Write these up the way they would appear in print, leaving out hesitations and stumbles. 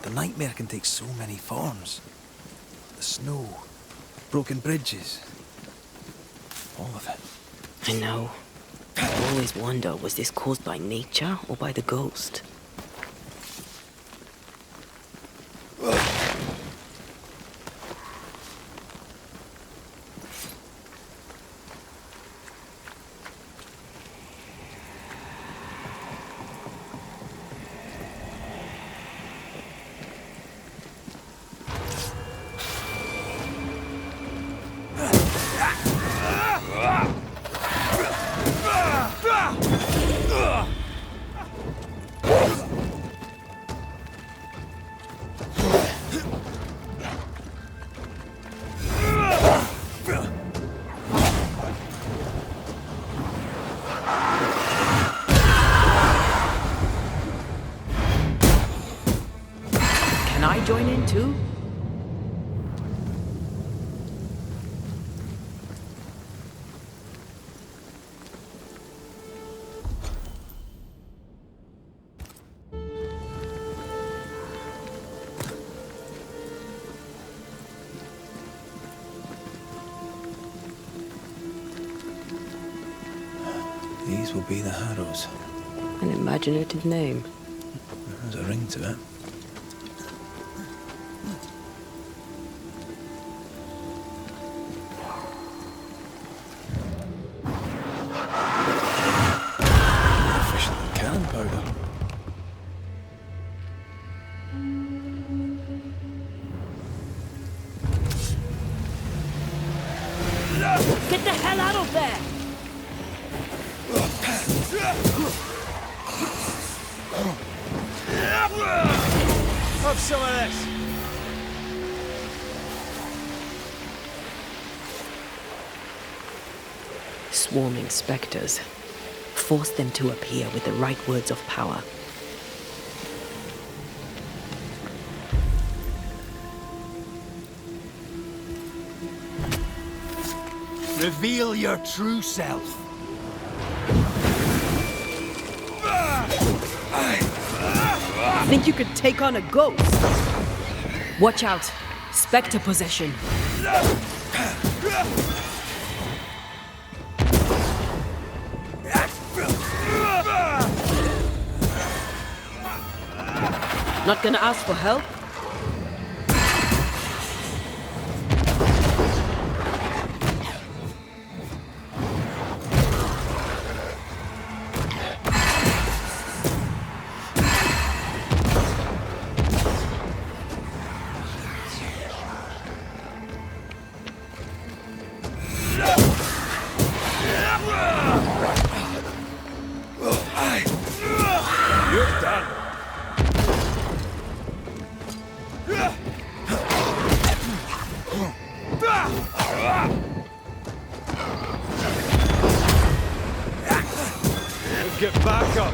The nightmare can take so many forms. The snow, broken bridges, all of it. I know. I always wonder, was this caused by nature or by the ghost? Can I join in too? These will be the Harrows. An imaginative name. There's a ring to it. Efficient than cannon powder. Get the hell out of there! Have some of this. Swarming specters. Force them to appear with the right words of power. Reveal your true self. Think you could take on a ghost? Watch out. Spectre possession. Not gonna ask for help? You're done. Get back up.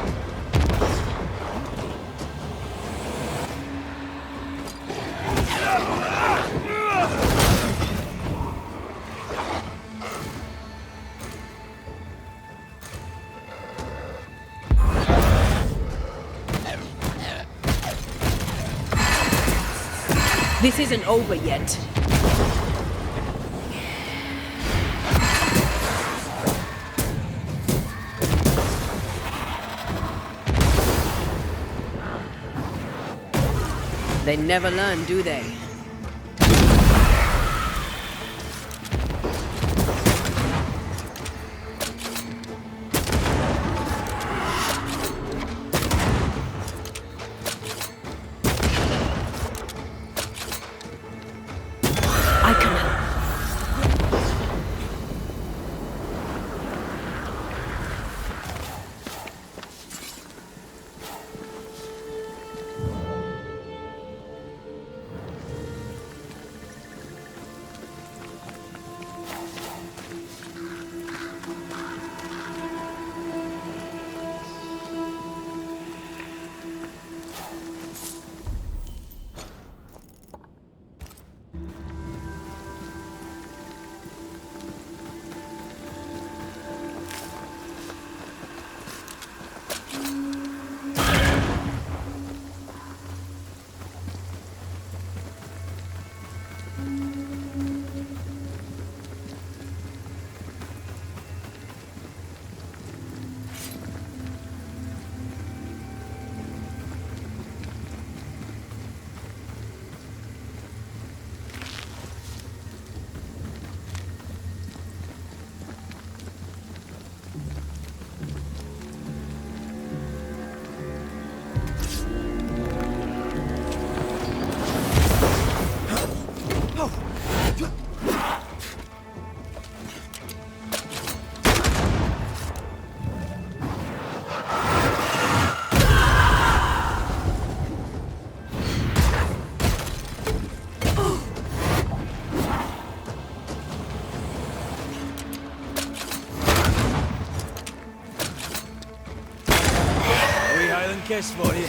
This isn't over yet. They never learn, do they? I can help. kiss for you.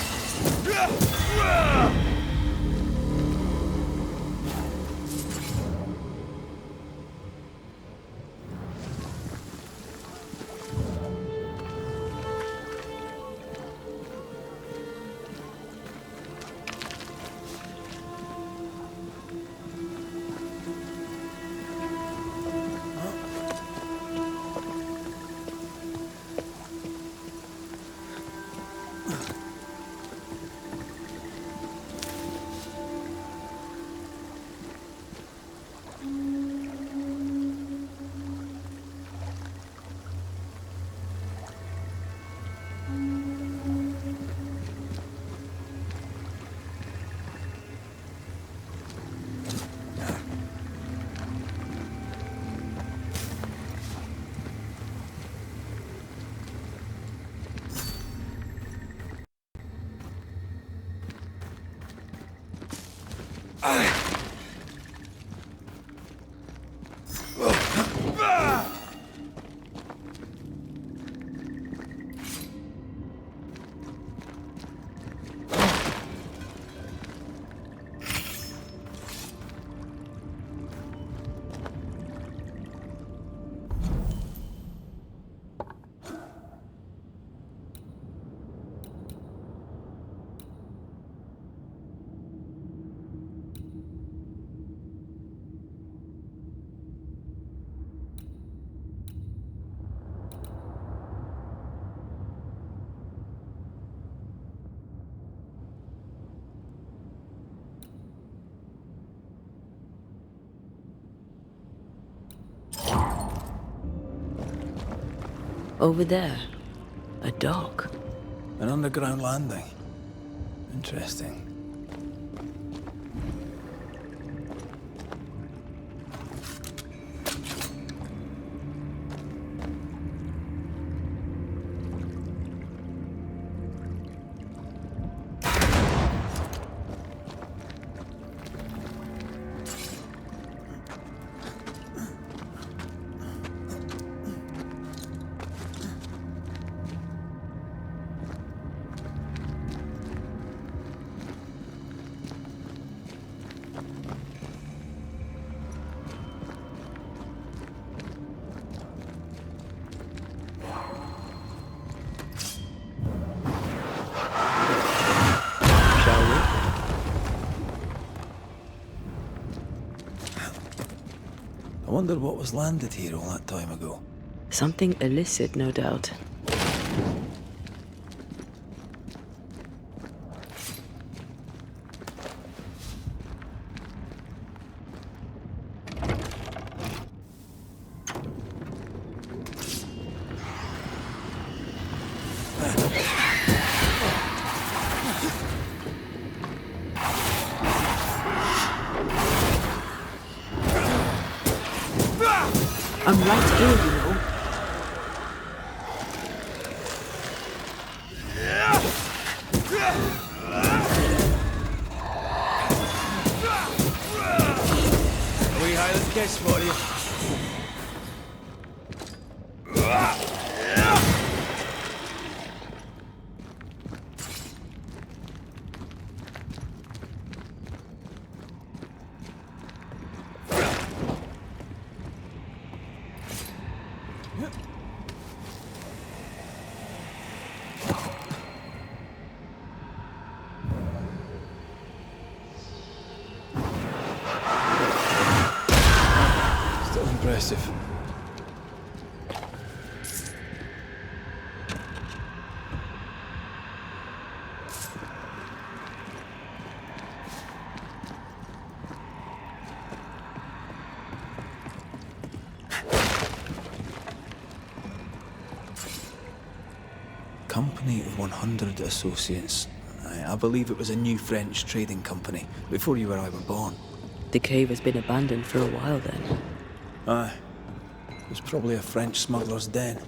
Over there, a dock. An underground landing. Interesting. I wonder what was landed here all that time ago. Something illicit, no doubt. I'm right here, you know. A wee Highland kiss for you. Still impressive. Company of 100 Associates. I believe it was a new French trading company, before you or I were born. The cave has been abandoned for a while then. Aye. It was probably a French smuggler's den.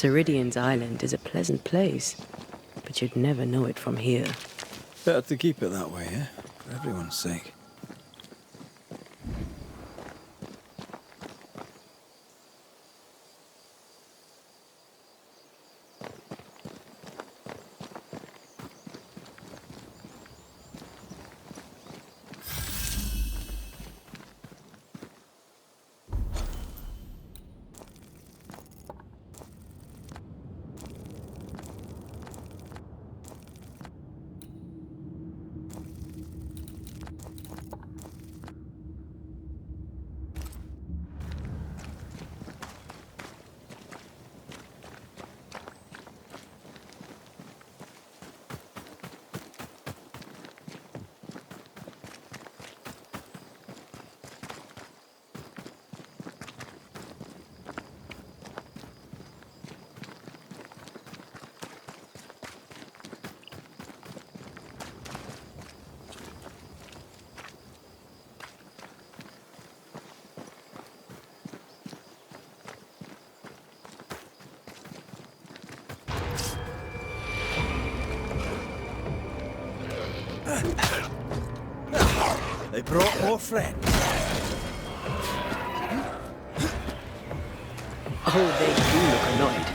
Ceridian's island is a pleasant place, but you'd never know it from here. Better to keep it that way, eh? For everyone's sake. They brought more friends. Oh, they do look annoyed.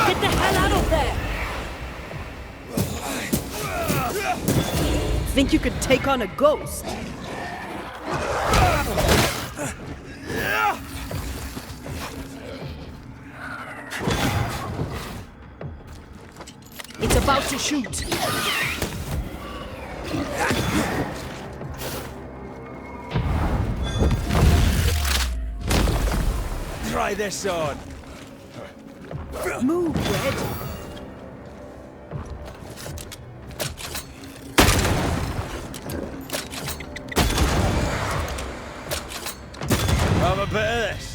Get the hell out of there! Think you could take on a ghost? about to shoot. Try this on. Move, Red. Have a bit of this.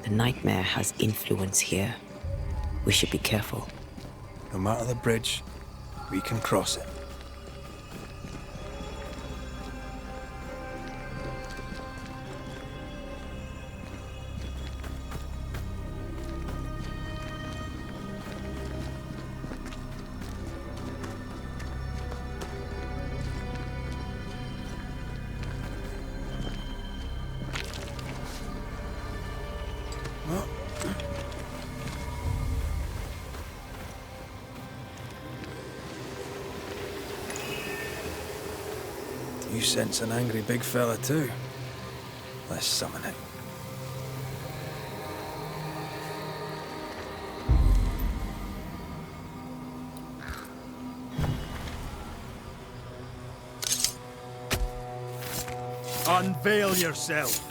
The nightmare has influence here. We should be careful. No matter the bridge, we can cross it. You sense an angry big fella too. Let's summon it. Unveil yourself.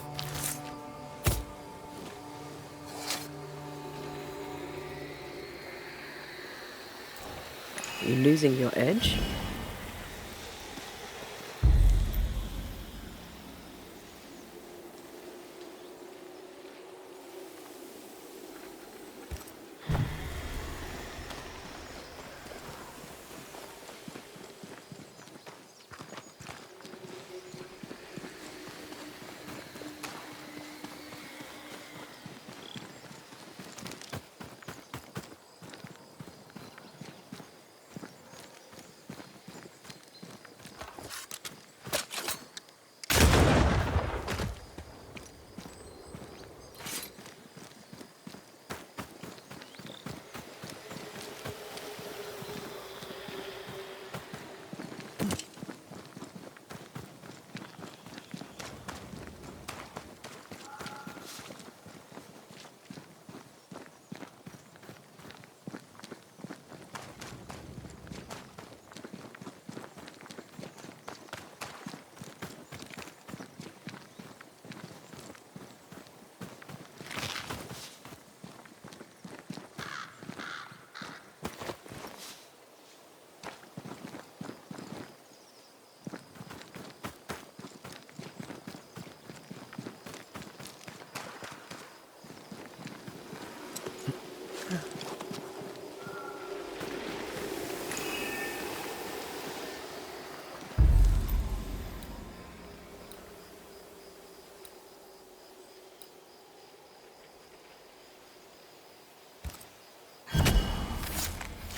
Are you losing your edge?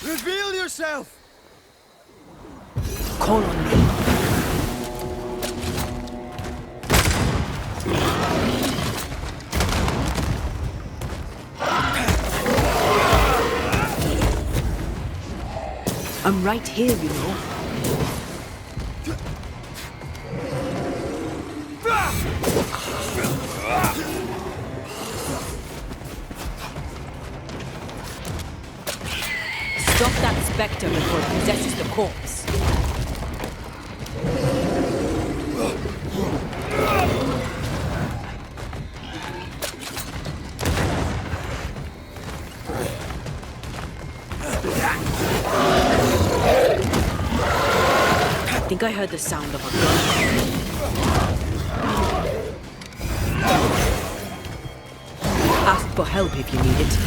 Reveal yourself! Call on me. I'm right here, you know. Stop that spectre before it possesses the corpse. I think I heard the sound of a gun. Ask for help if you need it.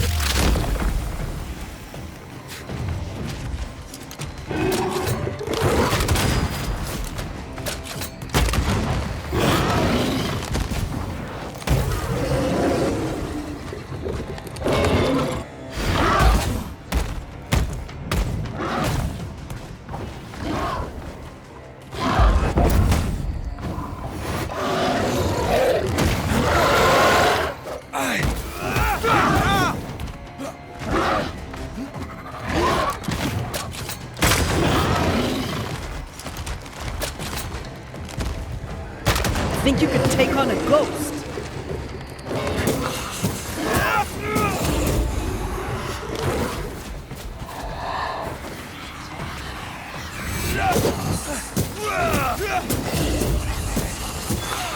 Think you could take on a ghost?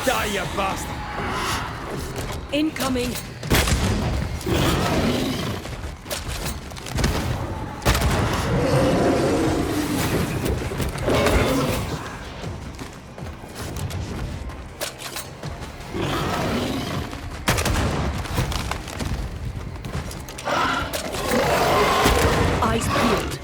Die, you bastard! Incoming! Eyes peeled.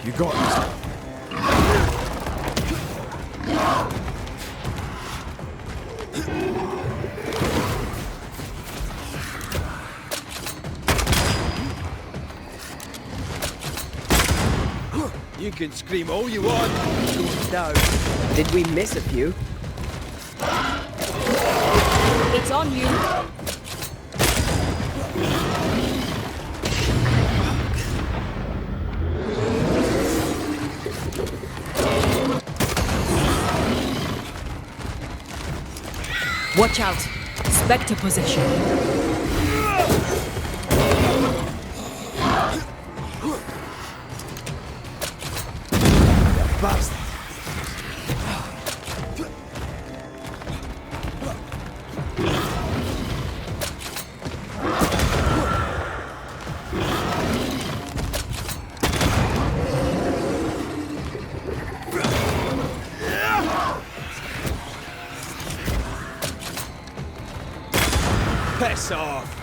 You got this. You can scream all you want. Going down. Did we miss a few? It's on you. Watch out! Spectre possession. Bastard! Piss off!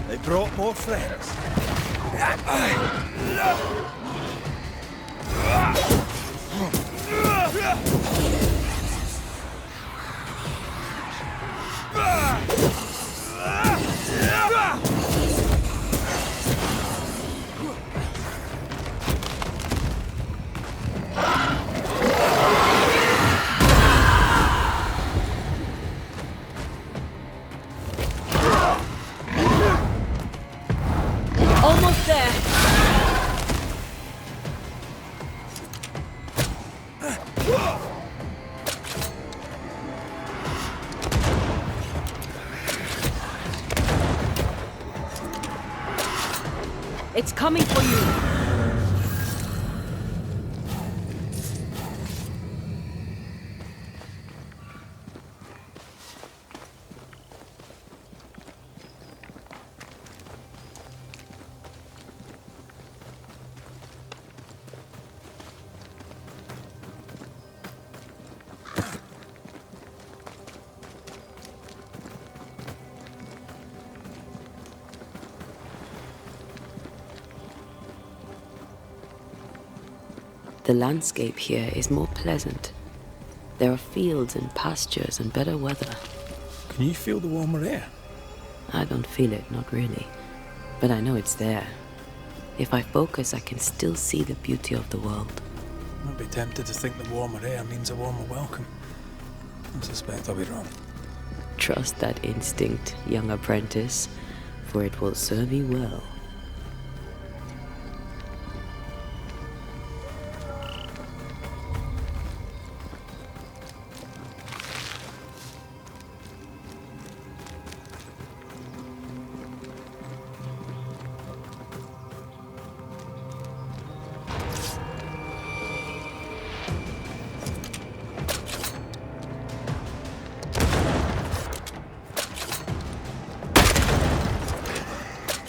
They brought more friends. Almost there. It's coming for you. The landscape here is more pleasant. There are fields and pastures and better weather. Can you feel the warmer air? I don't feel it, not really. But I know it's there. If I focus, I can still see the beauty of the world. I'd be tempted to think the warmer air means a warmer welcome. I suspect I'll be wrong. Trust that instinct, young apprentice, for it will serve you well.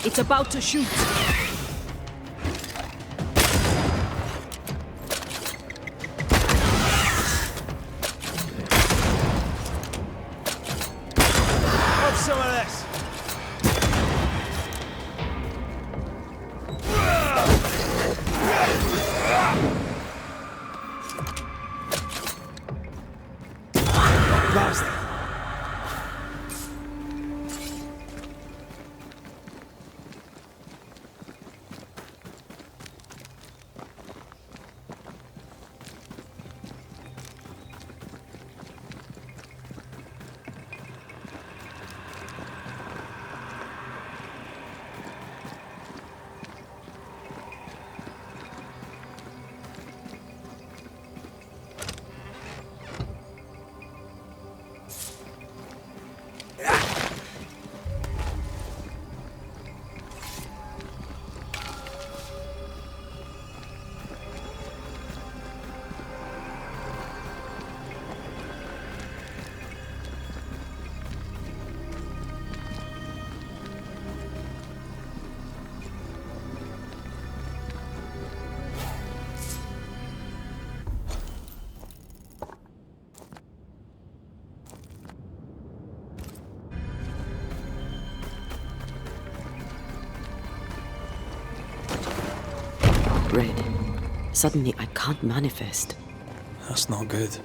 It's about to shoot. Have some of this. Bastard. Red. Suddenly I can't manifest. That's not good.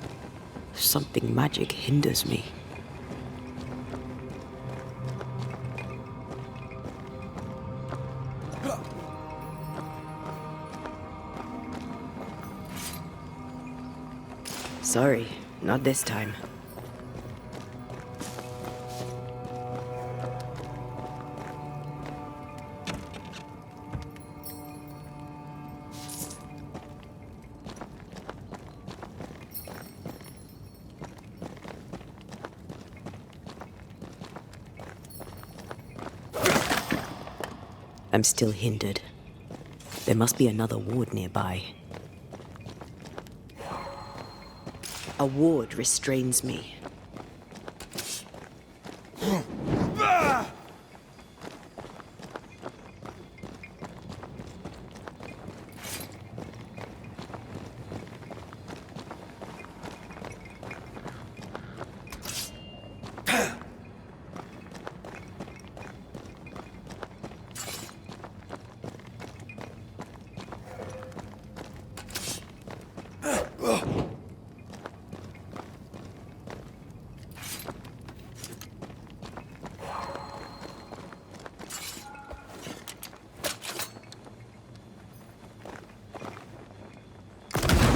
Something magic hinders me. Sorry, not this time. I'm still hindered. There must be another ward nearby. A ward restrains me.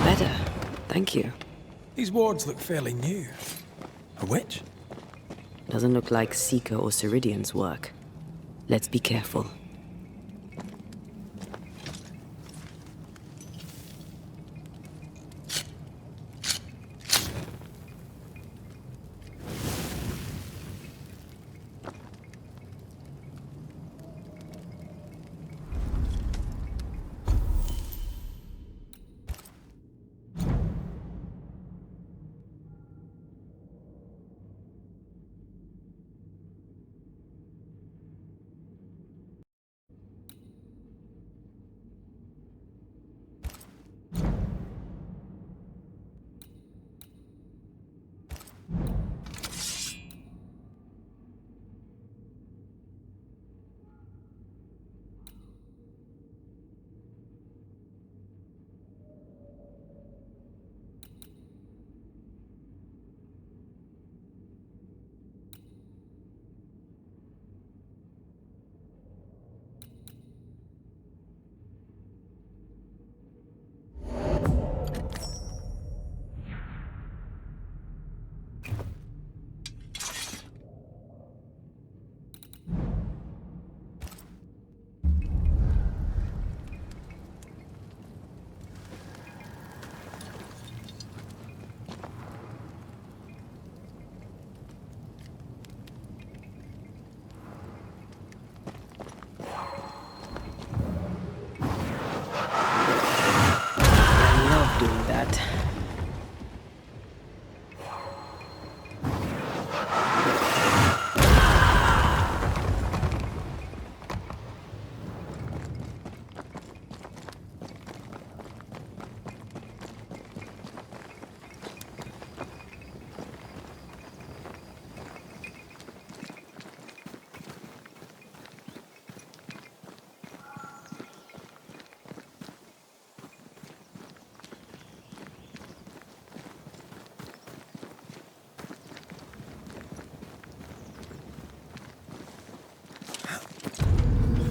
Better. Thank you. These wards look fairly new. A witch? Doesn't look like Seeker or Ceridian's work. Let's be careful.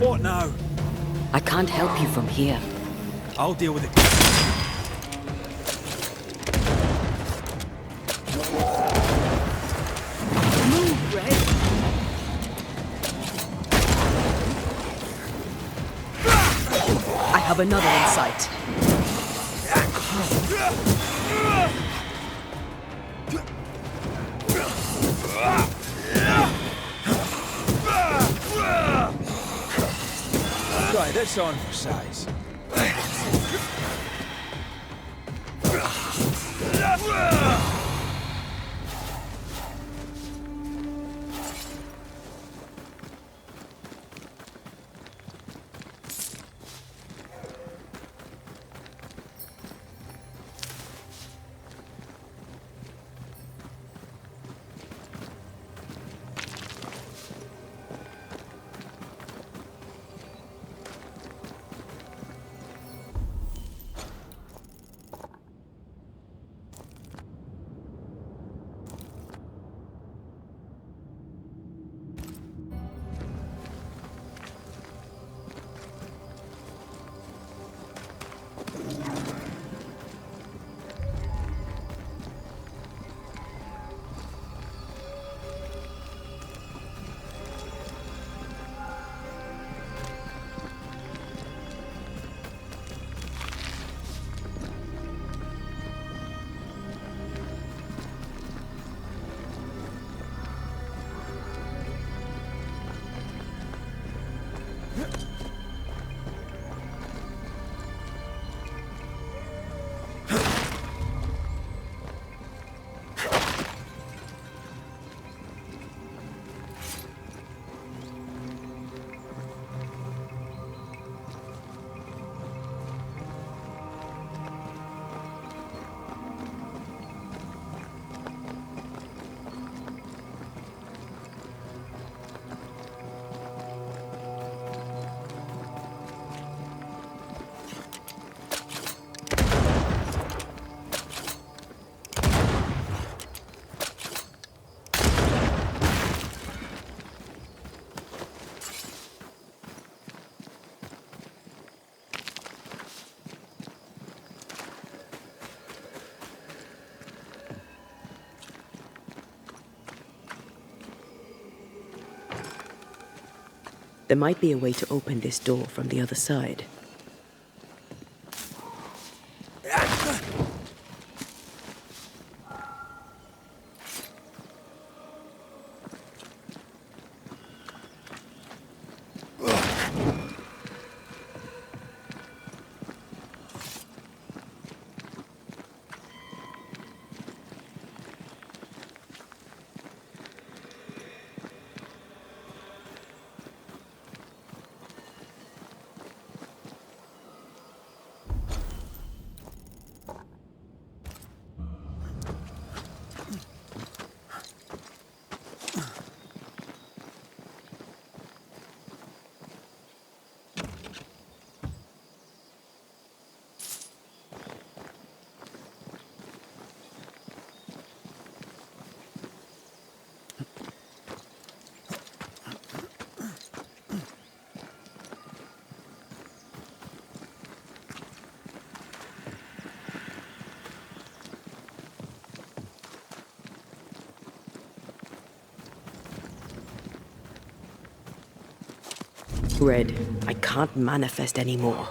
What now? I can't help you from here. I'll deal with it. Move, Red. I have another in sight. Try this on for size. There might be a way to open this door from the other side. Red, I can't manifest anymore.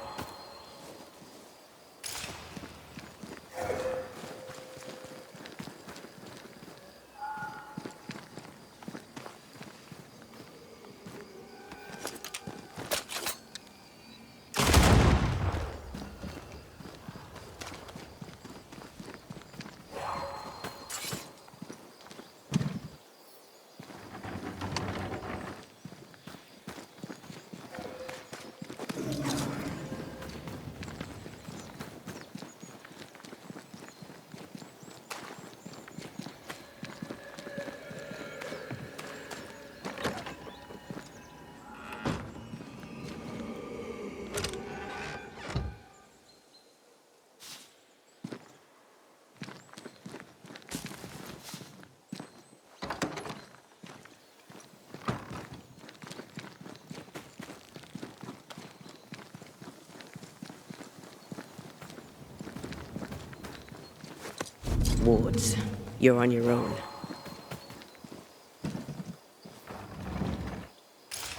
wards. You're on your own.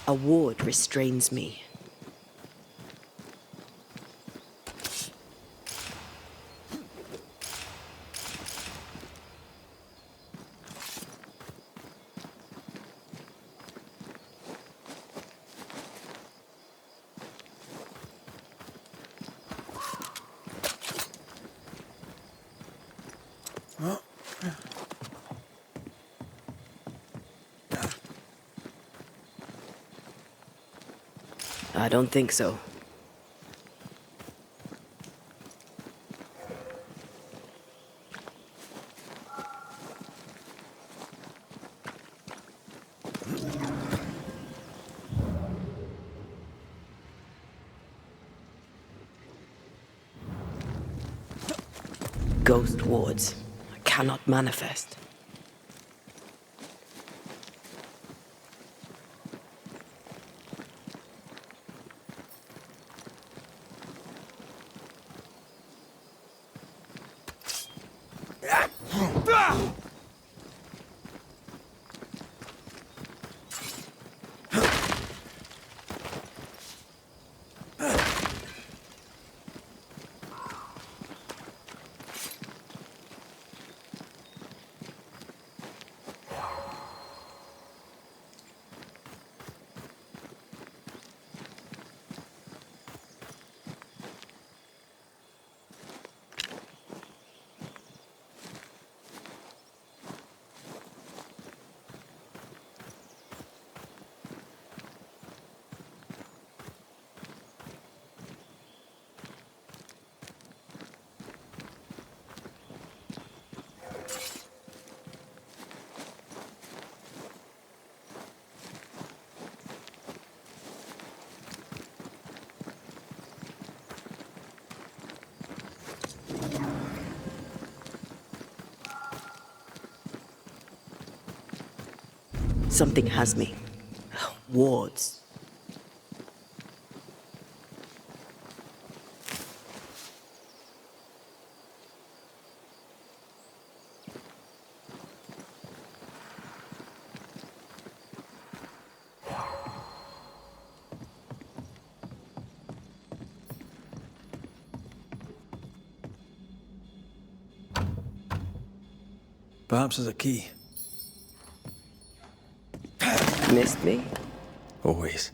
A ward restrains me. I don't think so. Ghost wards. I cannot manifest. Something has me. Wards. Perhaps there's a key. Missed me? Always.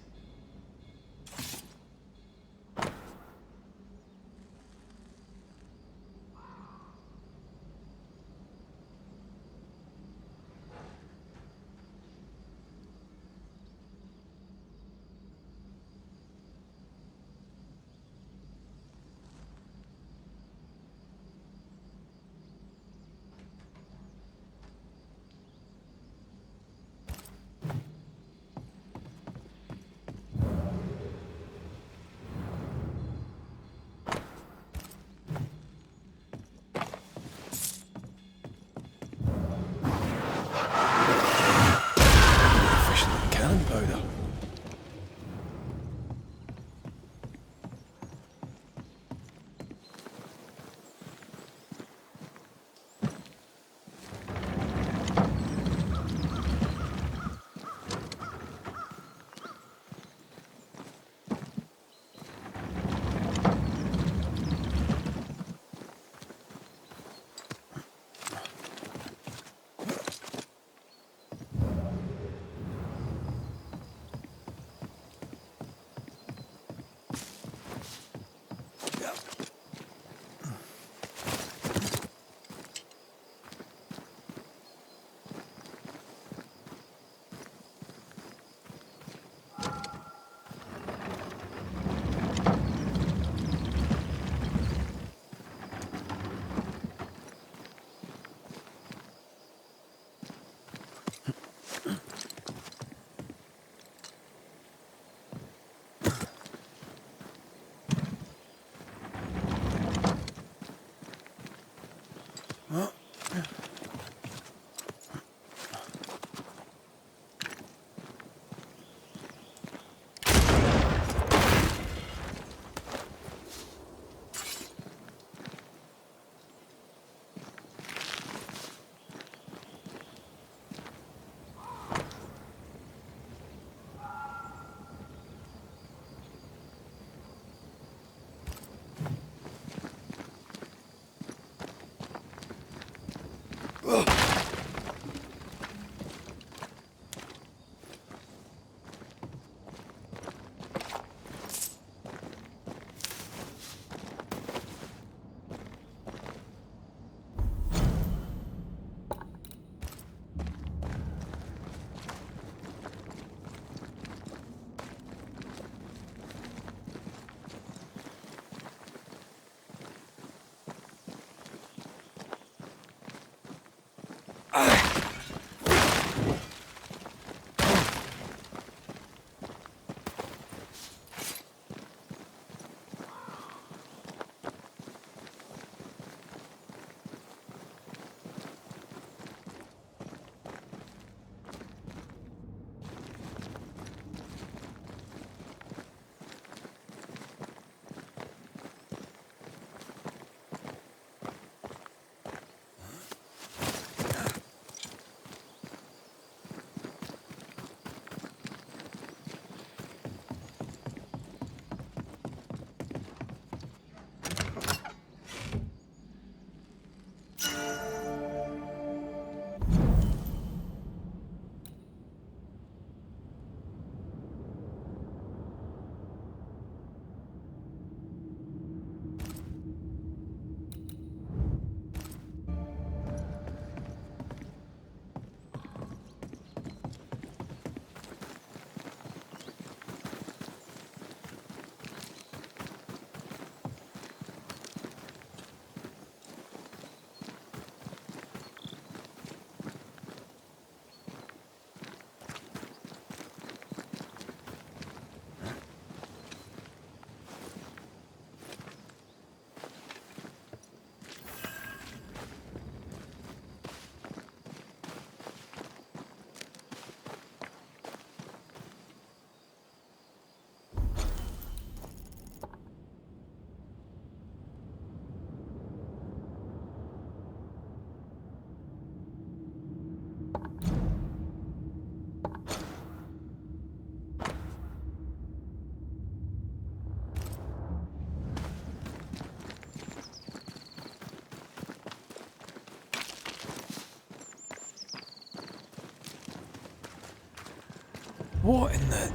What in the...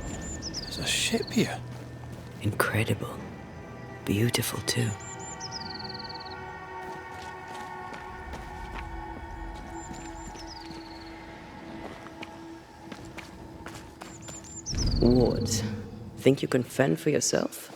There's a ship here. Incredible. Beautiful, too. Wards, think you can fend for yourself?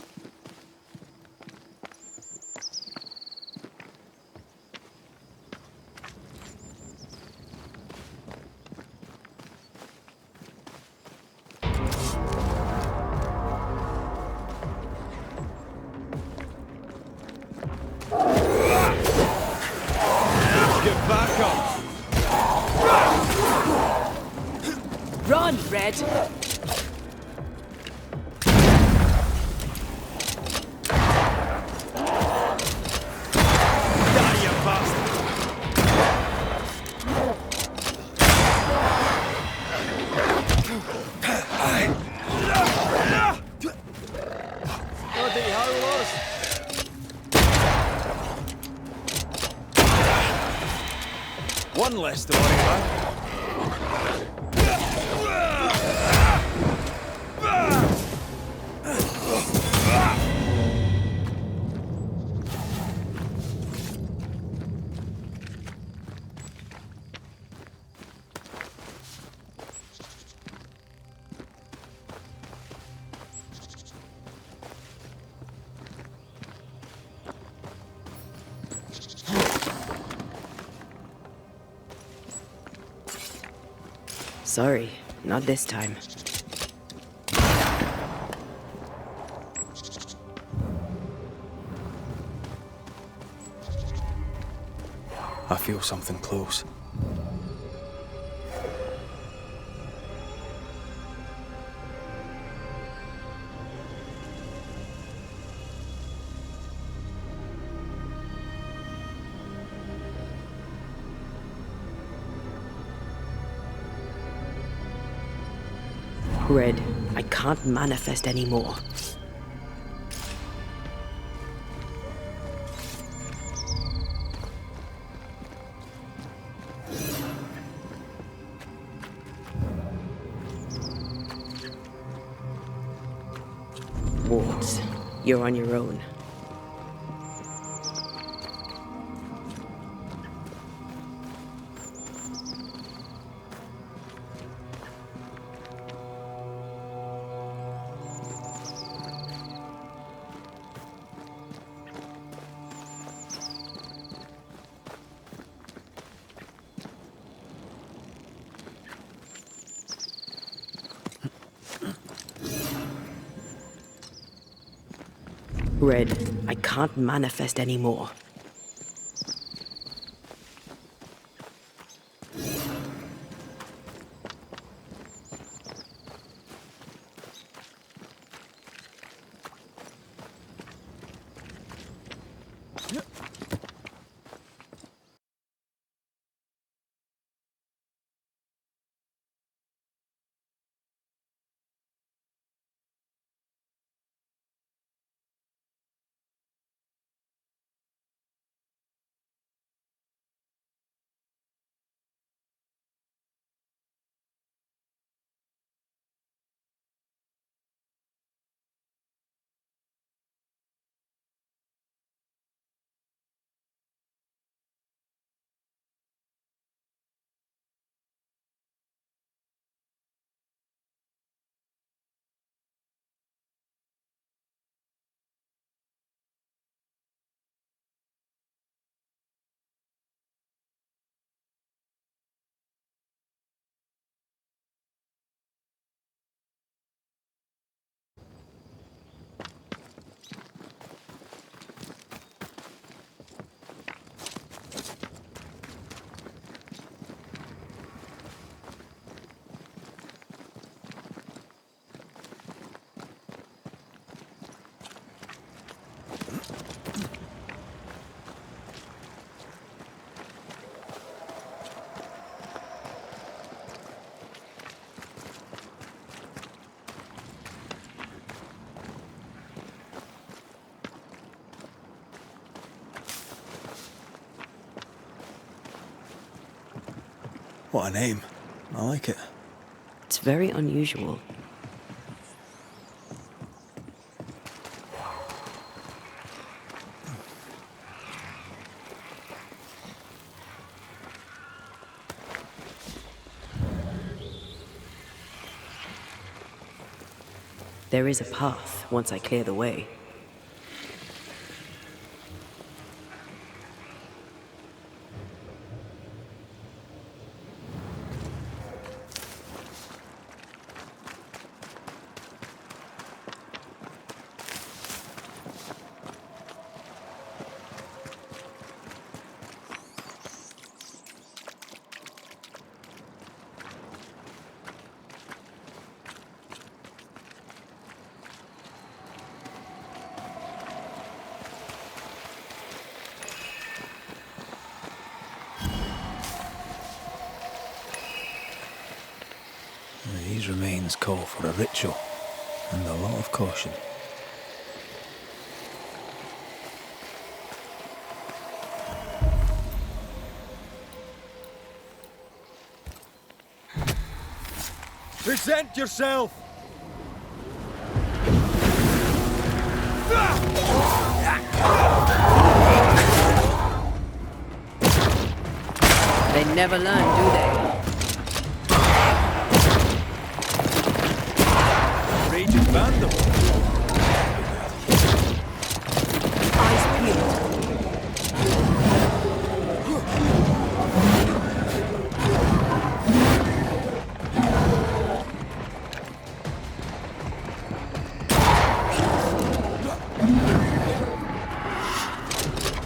Run, Red! One less to worry about. Sorry, not this time. I feel something close. Red, I can't manifest anymore. Wards, you're on your own. Red, I can't manifest anymore. What a name. I like it. It's very unusual. There is a path once I clear the way. These remains call for a ritual and a lot of caution. Present yourself! They never learn, do they? Raging vandal. Eyes peeled.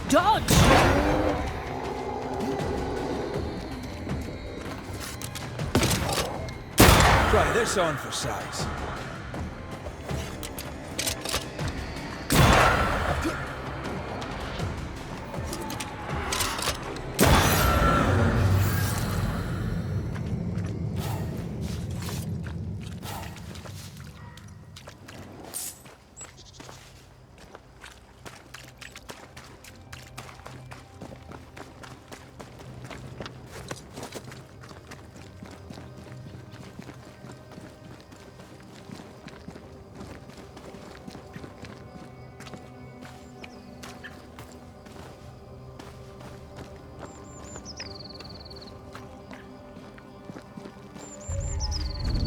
Dodge! Try this on for size.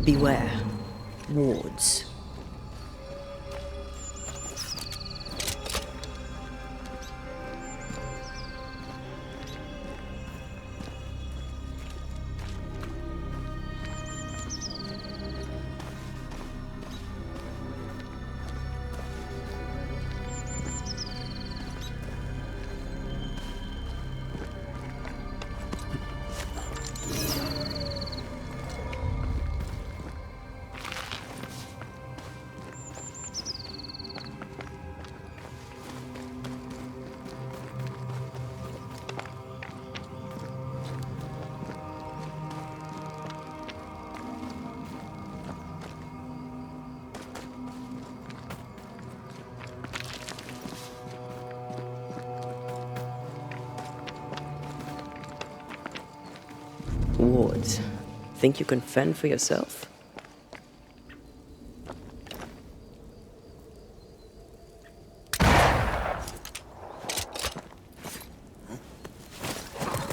Beware. Wards. Wards, think you can fend for yourself?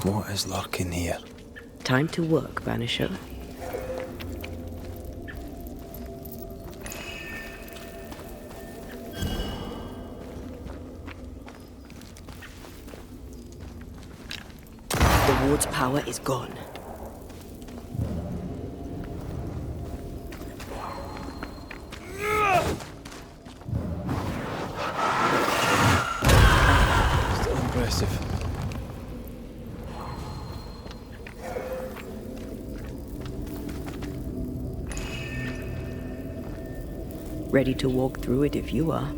What is lurking here? Time to work, Banisher. The ward's power is gone. Still impressive. Ready to walk through it if you are.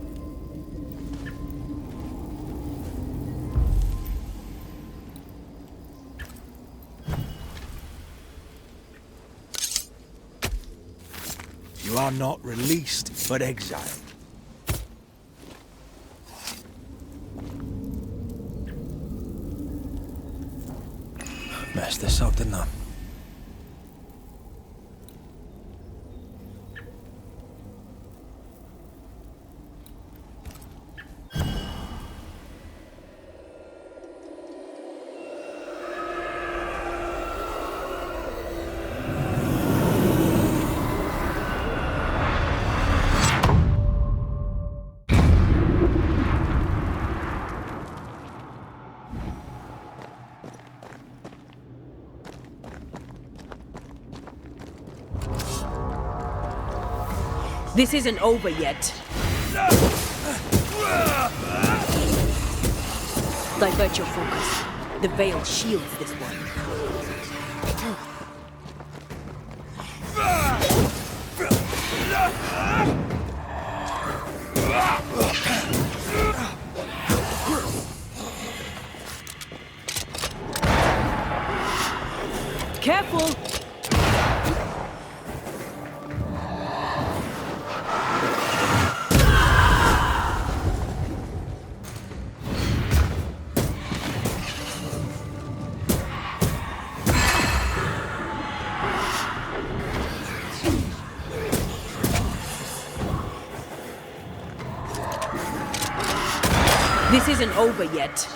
You are not released, but exiled. Messed this up, didn't I? This isn't over yet. Divert your focus. The veil shields this one. Careful! This isn't over yet.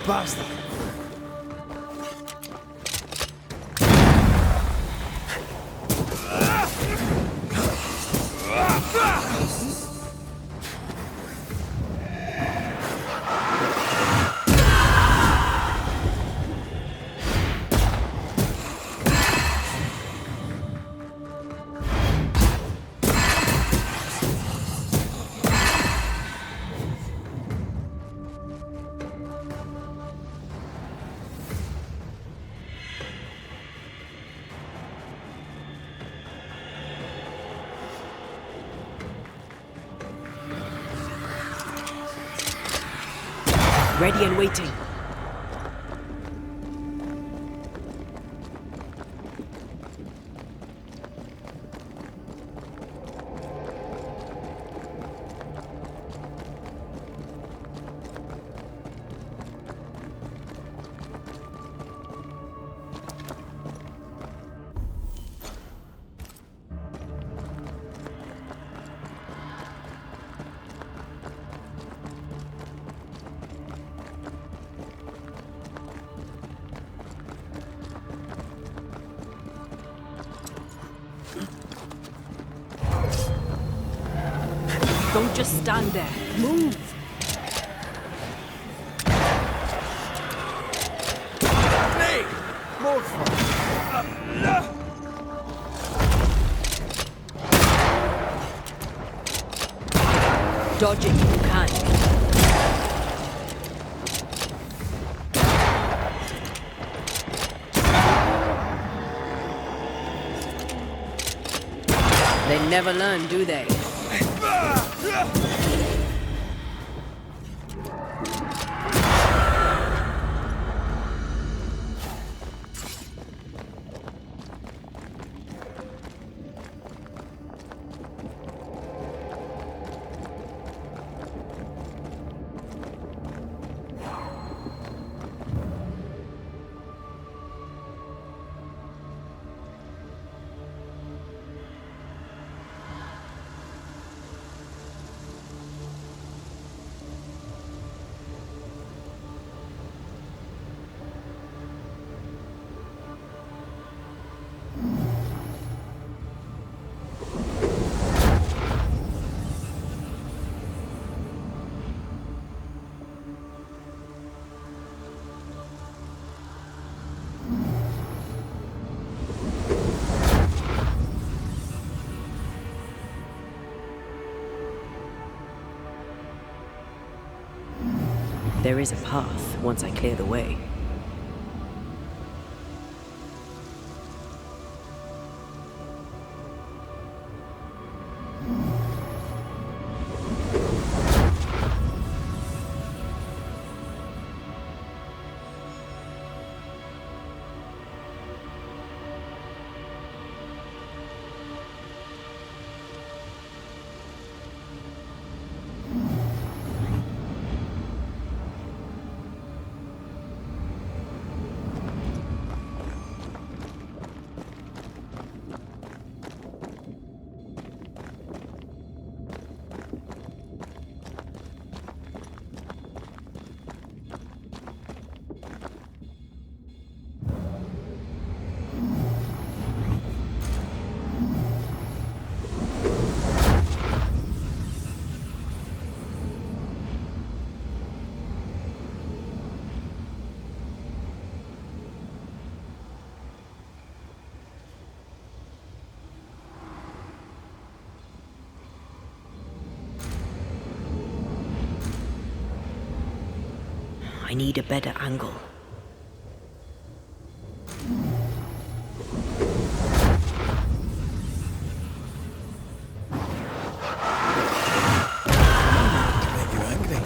Basta. Ready and waiting. Don't just stand there. Move! Hey! More Dodge it if you can. They never learn, do they? There is a path once I clear the way. I need a better angle. Make you angry.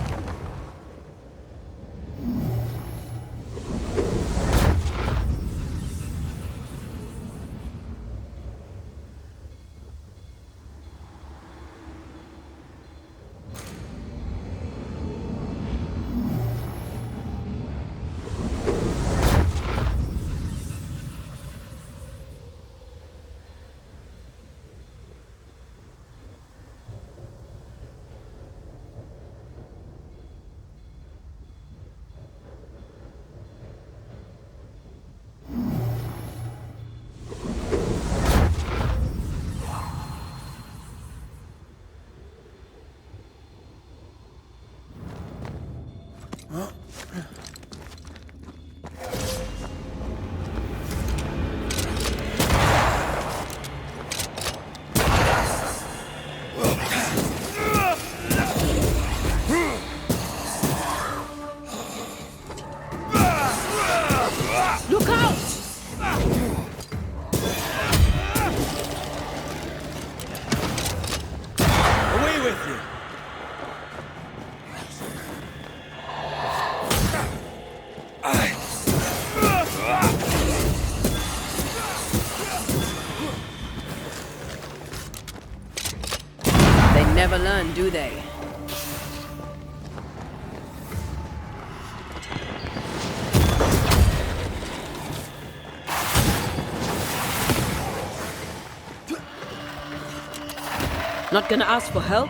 Look out! Away with you! They never learn, do they? Not gonna ask for help?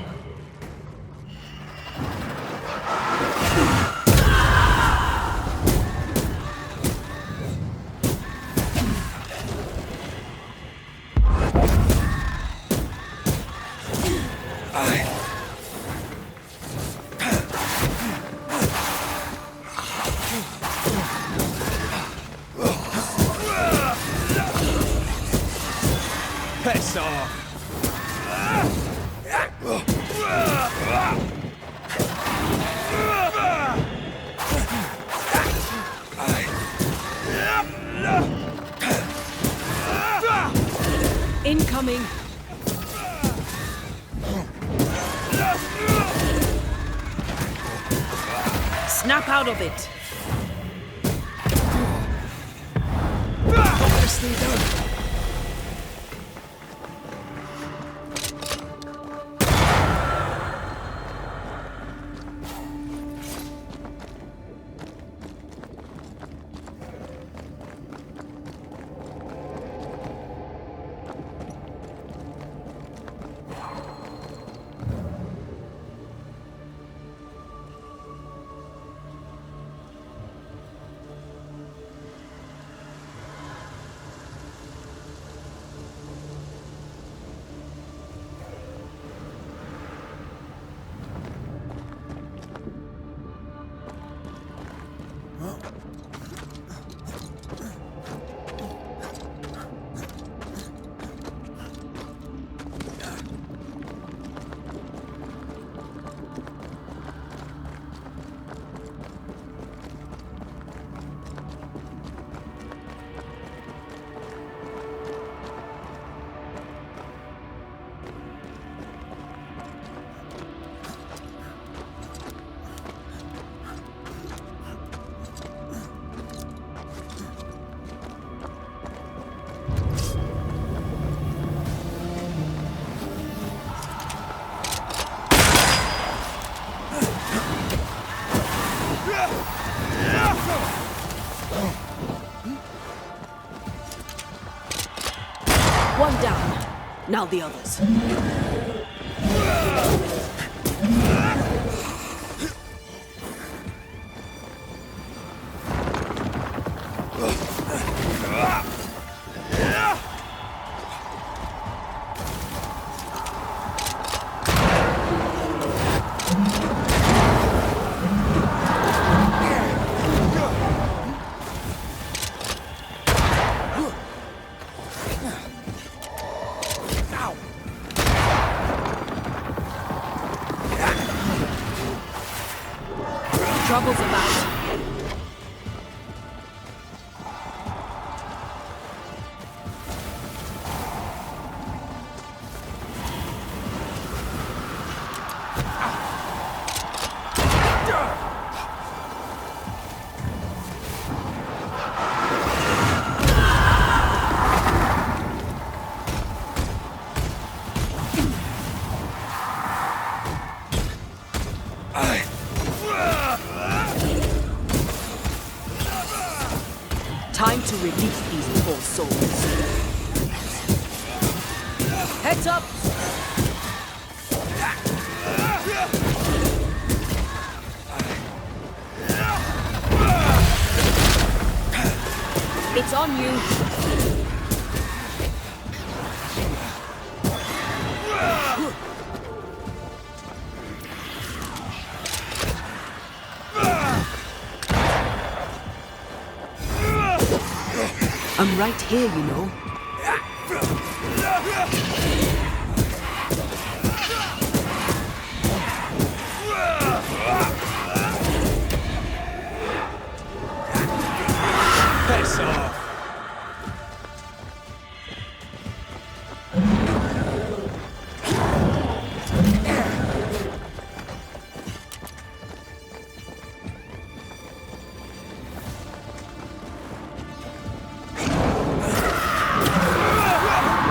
Piss off! Incoming! Snap out of it! Stay down! One down. Now the others. Trouble's about. Time to release these poor souls. Heads up! It's on you. I'm right here, you know. Piss off.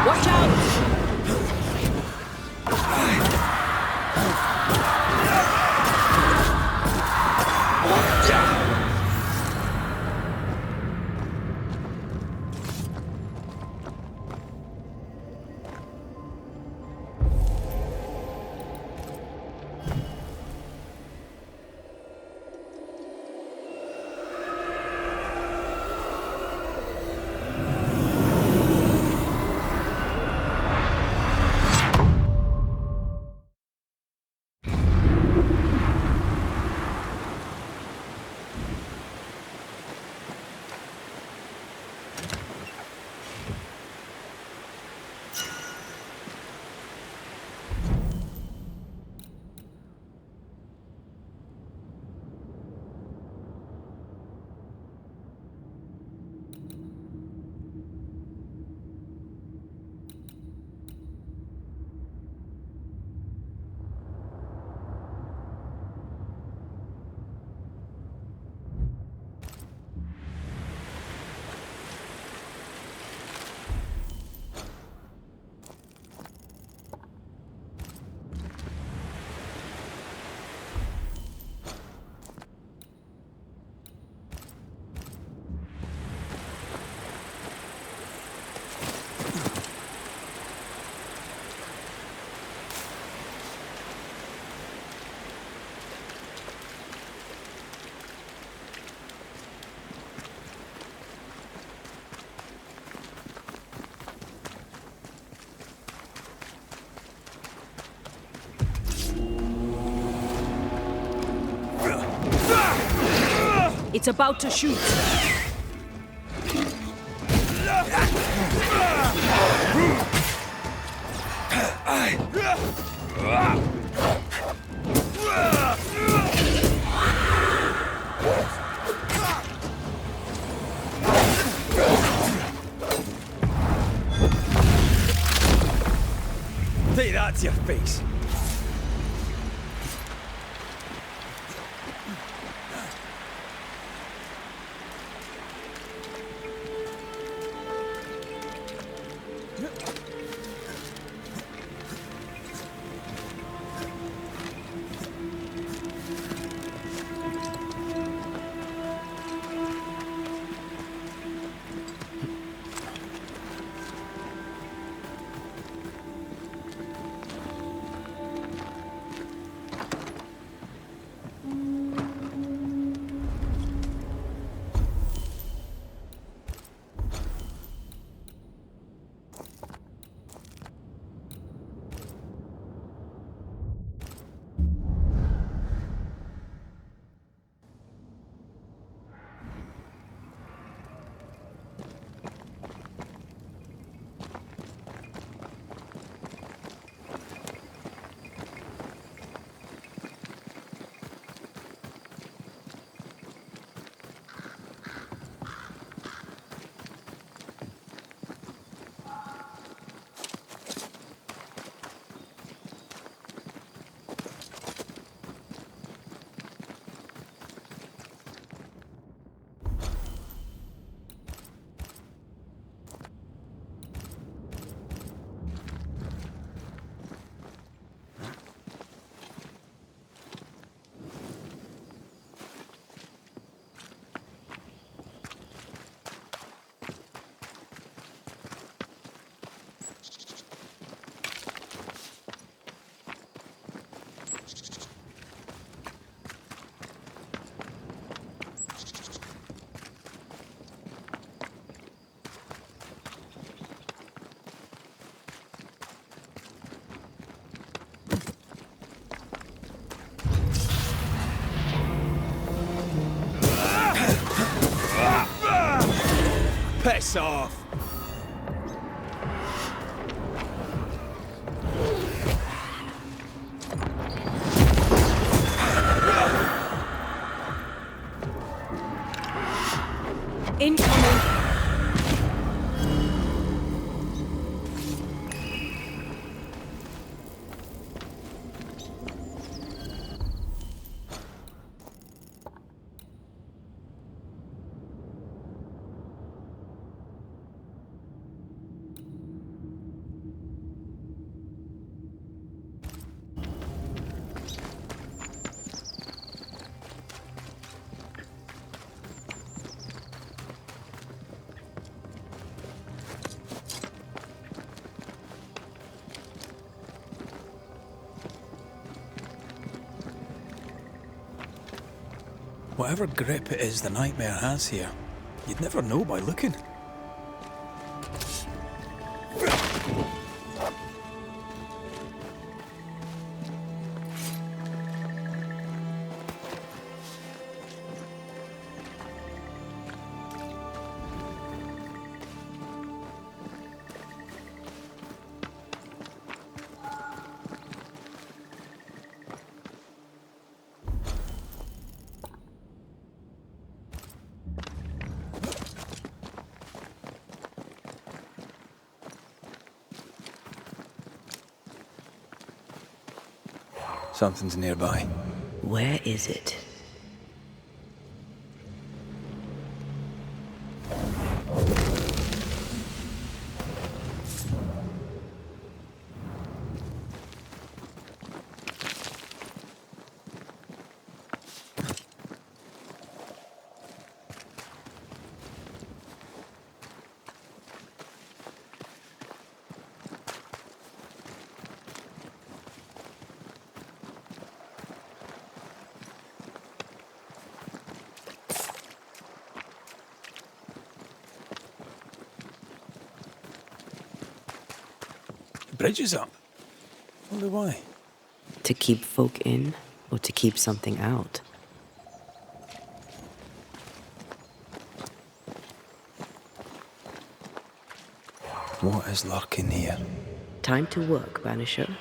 Watch out! It's about to shoot. Take that to your face. Piss off! Incoming! Whatever grip it is the nightmare has here, you'd never know by looking. Something's nearby. Where is it? Bridge is up. Wonder why. To keep folk in, or to keep something out? What is lurking here? Time to work, Banisher.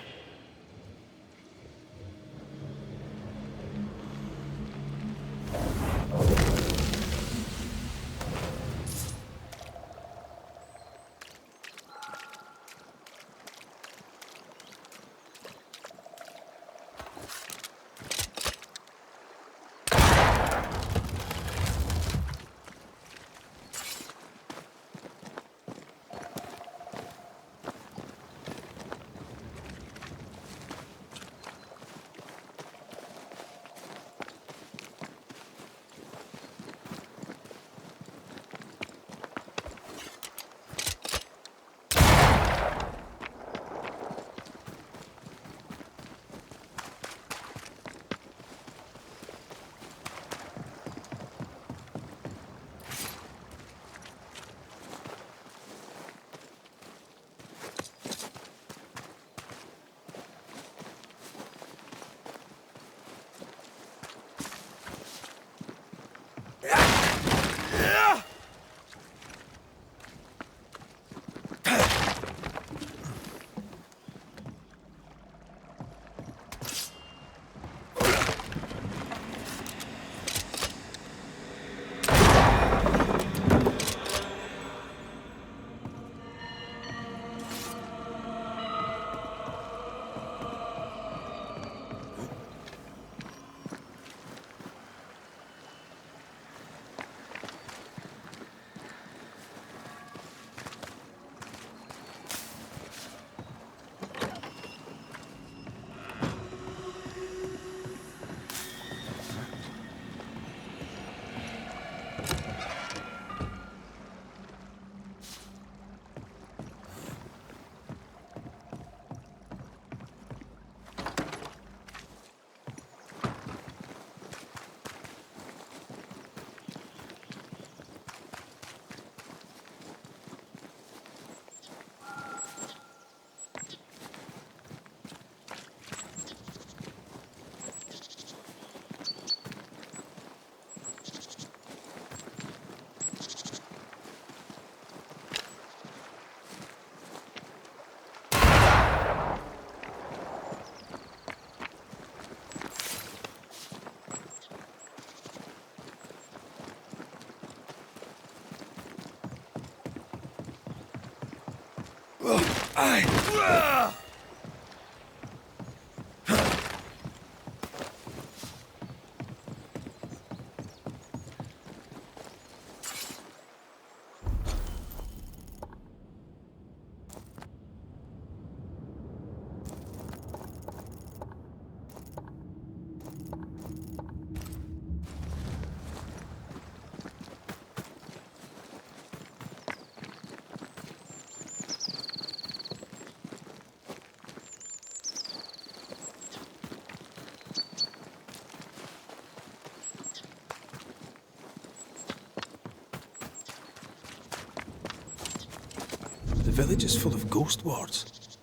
The village is full of ghost wards.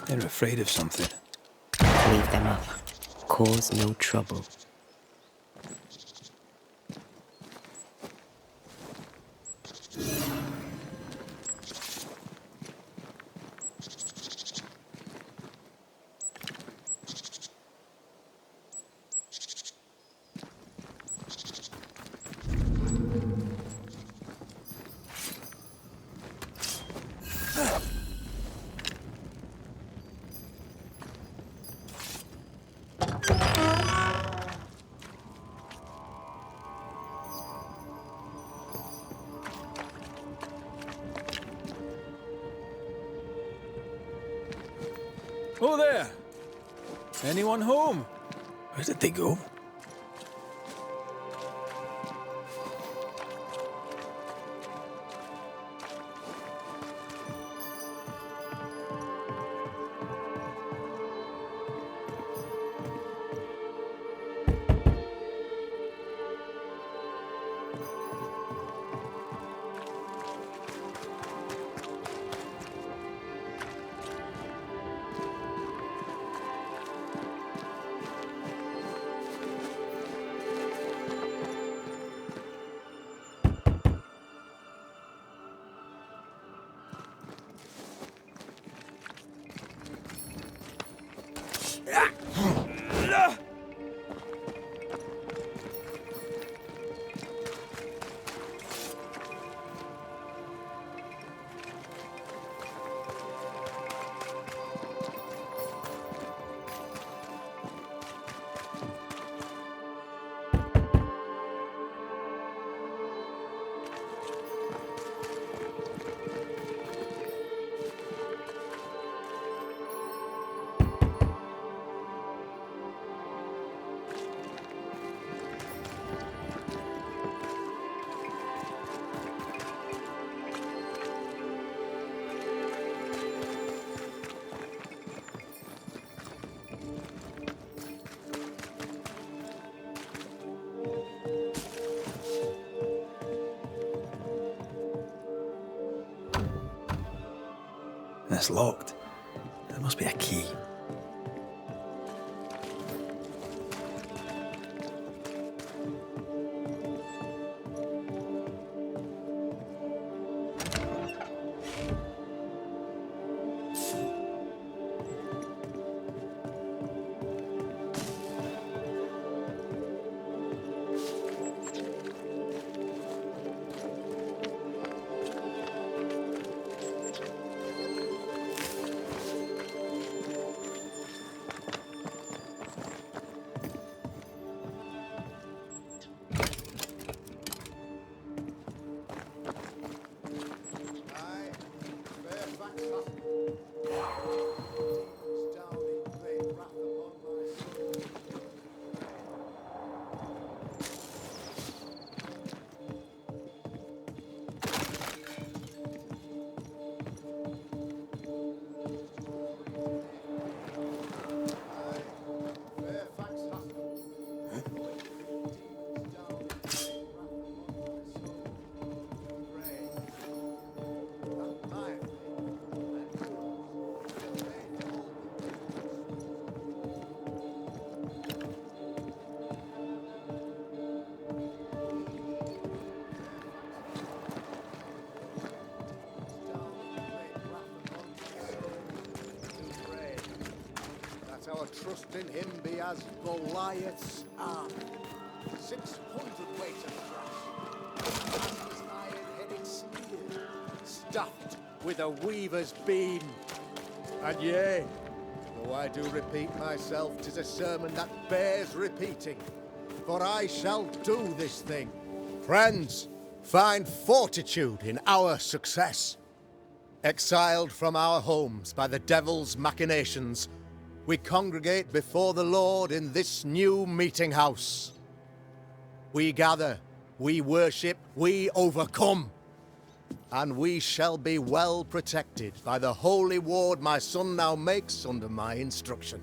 They're afraid of something. Leave them up. Cause no trouble. Oh there! Anyone home? Where did they go? It's locked. There must be a key. Trust in him be as Goliath's arm. 600 weight of brass. His iron-headed spear, stuffed with a weaver's beam. And yea, though I do repeat myself, 'tis a sermon that bears repeating. For I shall do this thing. Friends, find fortitude in our success. Exiled from our homes by the devil's machinations, we congregate before the Lord in this new meeting house. We gather, we worship, we overcome. And we shall be well protected by the holy ward my son now makes under my instruction.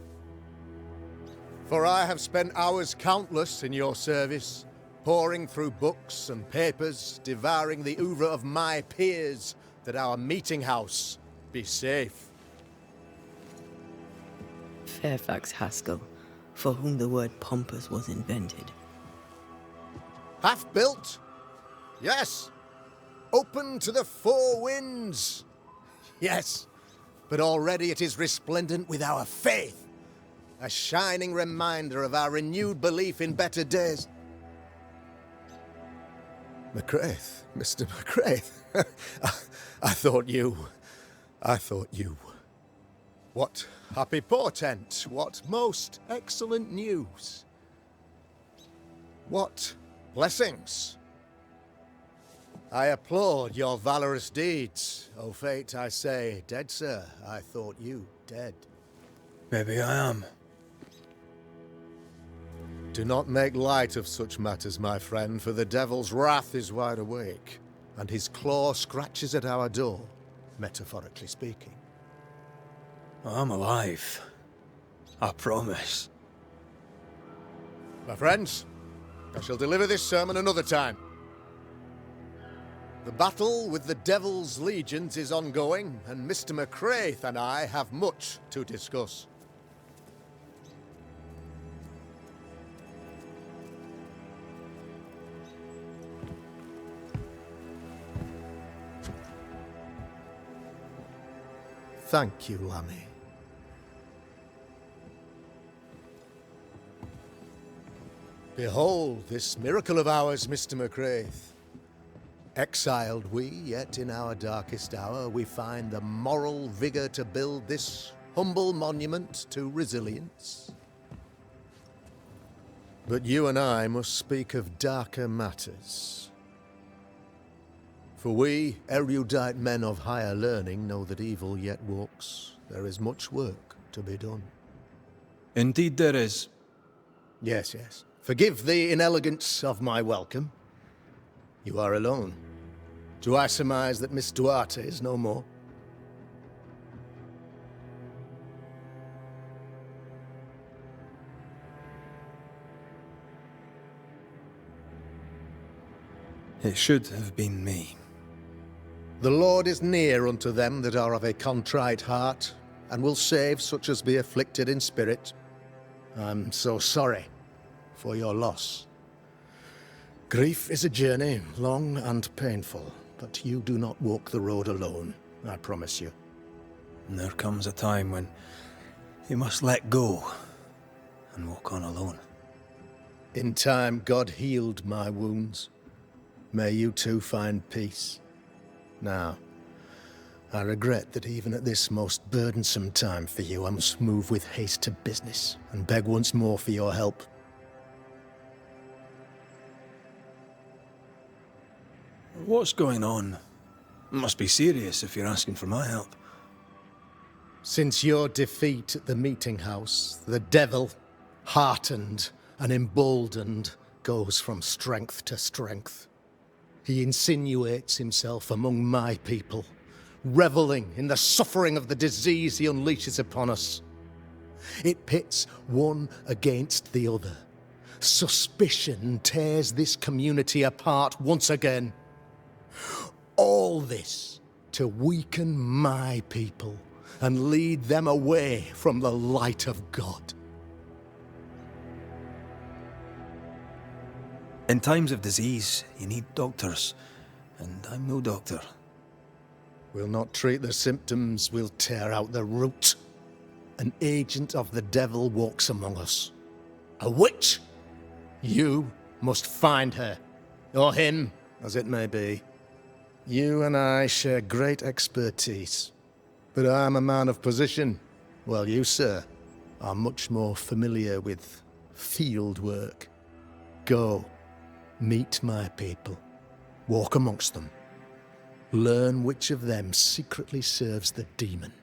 For I have spent hours countless in your service, poring through books and papers, devouring the oeuvre of my peers, that our meeting house be safe. Fairfax Haskell, for whom the word pompous was invented. Half built? Yes. Open to the four winds? Yes. But already it is resplendent with our faith. A shining reminder of our renewed belief in better days. McCraith, Mr. McCraith. I thought you. What happy portent, what most excellent news. What blessings. I applaud your valorous deeds. O fate, I say, dead sir, I thought you dead. Maybe I am. Do not make light of such matters, my friend, for the devil's wrath is wide awake, and his claw scratches at our door, metaphorically speaking. I'm alive. I promise. My friends, I shall deliver this sermon another time. The battle with the devil's legions is ongoing, and Mr. McCraith and I have much to discuss. Thank you, Lammy. Behold this miracle of ours, Mr. McCraith. Exiled we, yet in our darkest hour we find the moral vigor to build this humble monument to resilience. But you and I must speak of darker matters. For we, erudite men of higher learning, know that evil yet walks. There is much work to be done. Indeed there is. Yes, yes. Forgive the inelegance of my welcome. You are alone. Do I surmise that Miss Duarte is no more? It should have been me. The Lord is near unto them that are of a contrite heart, and will save such as be afflicted in spirit. I'm so sorry for your loss. Grief is a journey, long and painful, but you do not walk the road alone, I promise you. And there comes a time when you must let go and walk on alone. In time, God healed my wounds. May you too find peace. Now, I regret that even at this most burdensome time for you, I must move with haste to business and beg once more for your help. What's going on? It must be serious if you're asking for my help. Since your defeat at the meeting house, the devil, heartened and emboldened, goes from strength to strength. He insinuates himself among my people, reveling in the suffering of the disease he unleashes upon us. It pits one against the other. Suspicion tears this community apart once again. All this to weaken my people and lead them away from the light of God. In times of disease, you need doctors, and I'm no doctor. We'll not treat the symptoms, we'll tear out the root. An agent of the devil walks among us. A witch! You must find her, or him, as it may be. You and I share great expertise. But I'm a man of position, while you, sir, are much more familiar with field work. Go, meet my people, walk amongst them, learn which of them secretly serves the demon,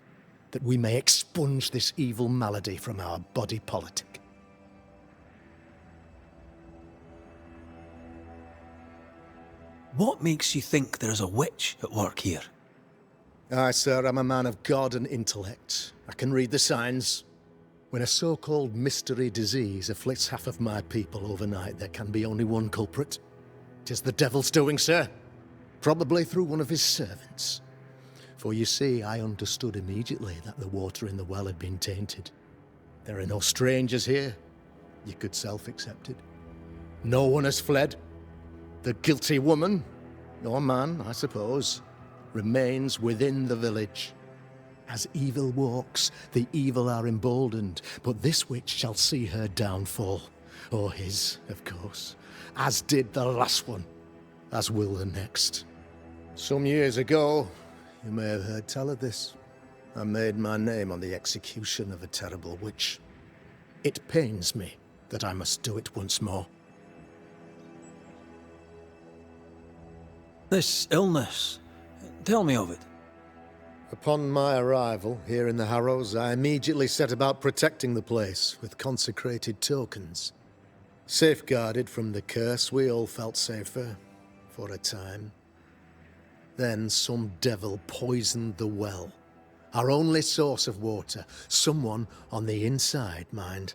that we may expunge this evil malady from our body politic. What makes you think there's a witch at work here? Aye, sir, I'm a man of God and intellect. I can read the signs. When a so-called mystery disease afflicts half of my people overnight, there can be only one culprit. 'Tis the devil's doing, sir. Probably through one of his servants. For you see, I understood immediately that the water in the well had been tainted. There are no strangers here. You could self-accept it. No one has fled. The guilty woman, or man, I suppose, remains within the village. As evil walks, the evil are emboldened, but this witch shall see her downfall. Or his, of course. As did the last one. As will the next. Some years ago, you may have heard tell of this. I made my name on the execution of a terrible witch. It pains me that I must do it once more. This illness, tell me of it. Upon my arrival here in the Harrows, I immediately set about protecting the place with consecrated tokens. Safeguarded from the curse, we all felt safer, for a time. Then some devil poisoned the well, our only source of water. Someone on the inside, mind.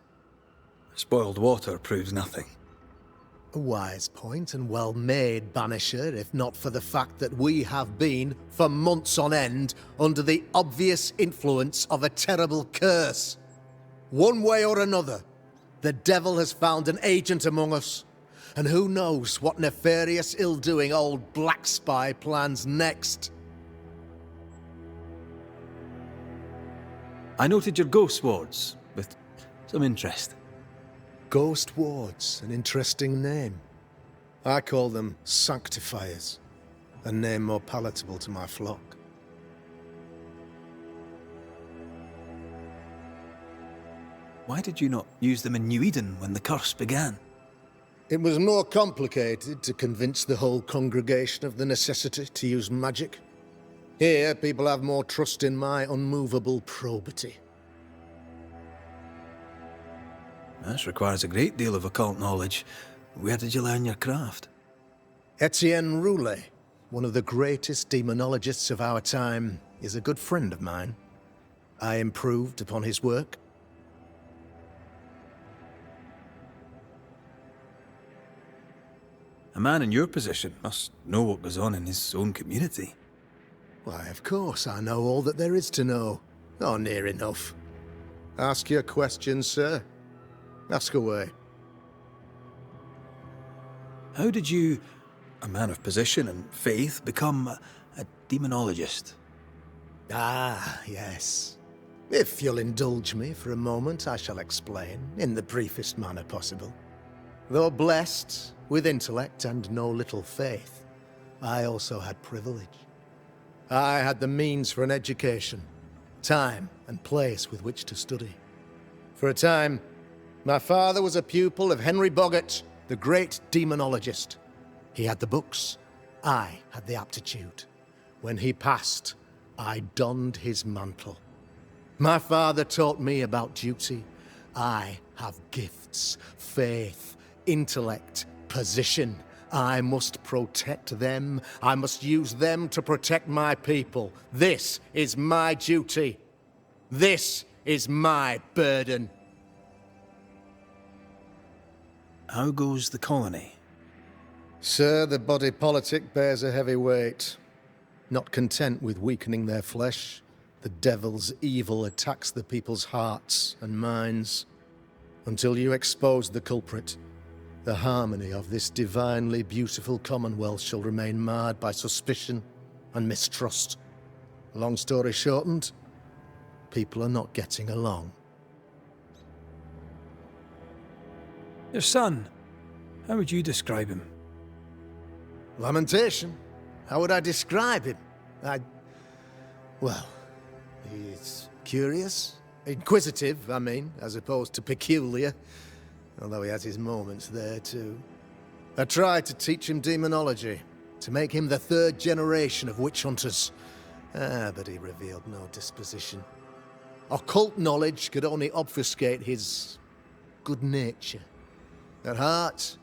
Spoiled water proves nothing. A wise point and well made, Banisher, if not for the fact that we have been, for months on end, under the obvious influence of a terrible curse. One way or another, the devil has found an agent among us, and who knows what nefarious ill-doing old Black Spy plans next. I noted your ghost wards with some interest. Ghost wards, an interesting name. I call them sanctifiers, a name more palatable to my flock. Why did you not use them in New Eden when the curse began? It was more complicated to convince the whole congregation of the necessity to use magic. Here, people have more trust in my unmovable probity. This requires a great deal of occult knowledge. Where did you learn your craft? Etienne Roulet, one of the greatest demonologists of our time, is a good friend of mine. I improved upon his work. A man in your position must know what goes on in his own community. Why, of course, I know all that there is to know. Oh, near enough. Ask your questions, sir. Ask away. How did you, a man of position and faith, become a demonologist? Ah, yes. If you'll indulge me for a moment, I shall explain, in the briefest manner possible. Though blessed with intellect and no little faith, I also had privilege. I had the means for an education, time and place with which to study. For a time, my father was a pupil of Henry Boggart, the great demonologist. He had the books, I had the aptitude. When he passed, I donned his mantle. My father taught me about duty. I have gifts, faith, intellect, position. I must protect them. I must use them to protect my people. This is my duty. This is my burden. How goes the colony? Sir, the body politic bears a heavy weight. Not content with weakening their flesh, the devil's evil attacks the people's hearts and minds. Until you expose the culprit, the harmony of this divinely beautiful commonwealth shall remain marred by suspicion and mistrust. Long story shortened, people are not getting along. Your son, how would you describe him? Lamentation, How would I describe him? Well, he's curious. Inquisitive, I mean, as opposed to peculiar. Although he has his moments there, too. I tried to teach him demonology, to make him the third generation of witch hunters. But he revealed no disposition. Occult knowledge could only obfuscate his good nature. At heart,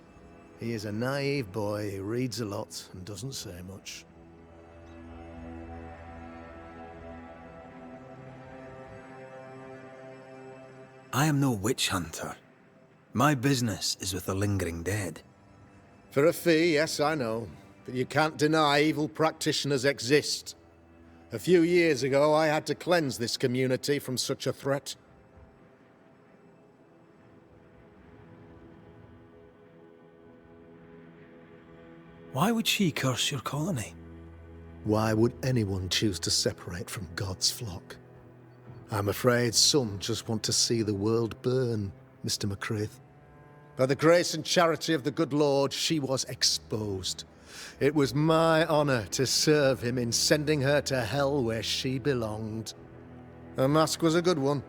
he is a naive boy who reads a lot and doesn't say much. I am no witch hunter. My business is with the lingering dead. For a fee, yes, I know. But you can't deny evil practitioners exist. A few years ago, I had to cleanse this community from such a threat. Why would she curse your colony? Why would anyone choose to separate from God's flock? I'm afraid some just want to see the world burn, Mr. McCraith. By the grace and charity of the good Lord, she was exposed. It was my honor to serve him in sending her to hell where she belonged. Her mask was a good one,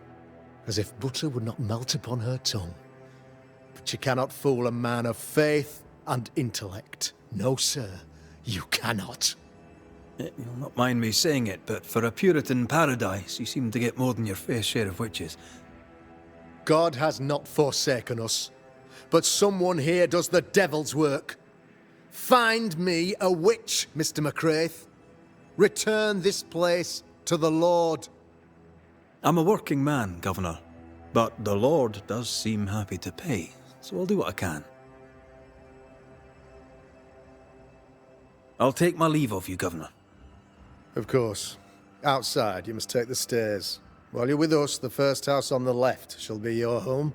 as if butter would not melt upon her tongue. But you cannot fool a man of faith and intellect. No, sir, you cannot. You'll not mind me saying it, but for a Puritan paradise, you seem to get more than your fair share of witches. God has not forsaken us, but someone here does the devil's work. Find me a witch, Mr. McCraith. Return this place to the Lord. I'm a working man, Governor, but the Lord does seem happy to pay, so I'll do what I can. I'll take my leave of you, Governor. Of course. Outside, you must take the stairs. While you're with us, the first house on the left shall be your home.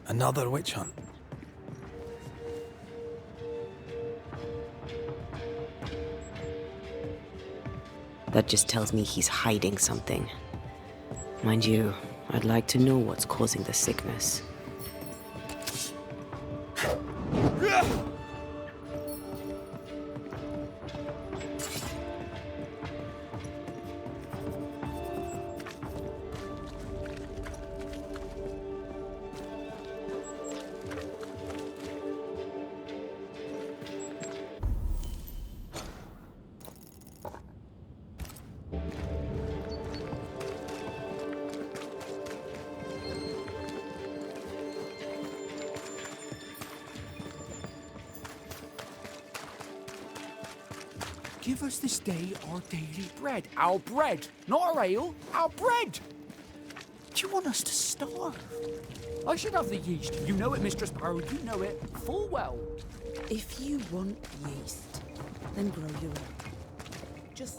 Another witch hunt. That just tells me he's hiding something. Mind you, I'd like to know what's causing the sickness. Give us this day our daily bread. Our bread, not our ale, our bread. Do you want us to starve? I should have the yeast. You know it, Mistress Barrow. You know it full well. If you want yeast, then grow your own. Just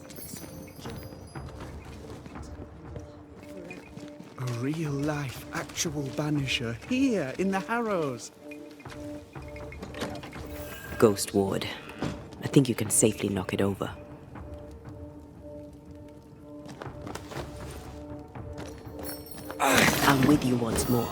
A real-life, actual Banisher here in the Harrows. Ghost Ward. I think you can safely knock it over. I'm with you once more.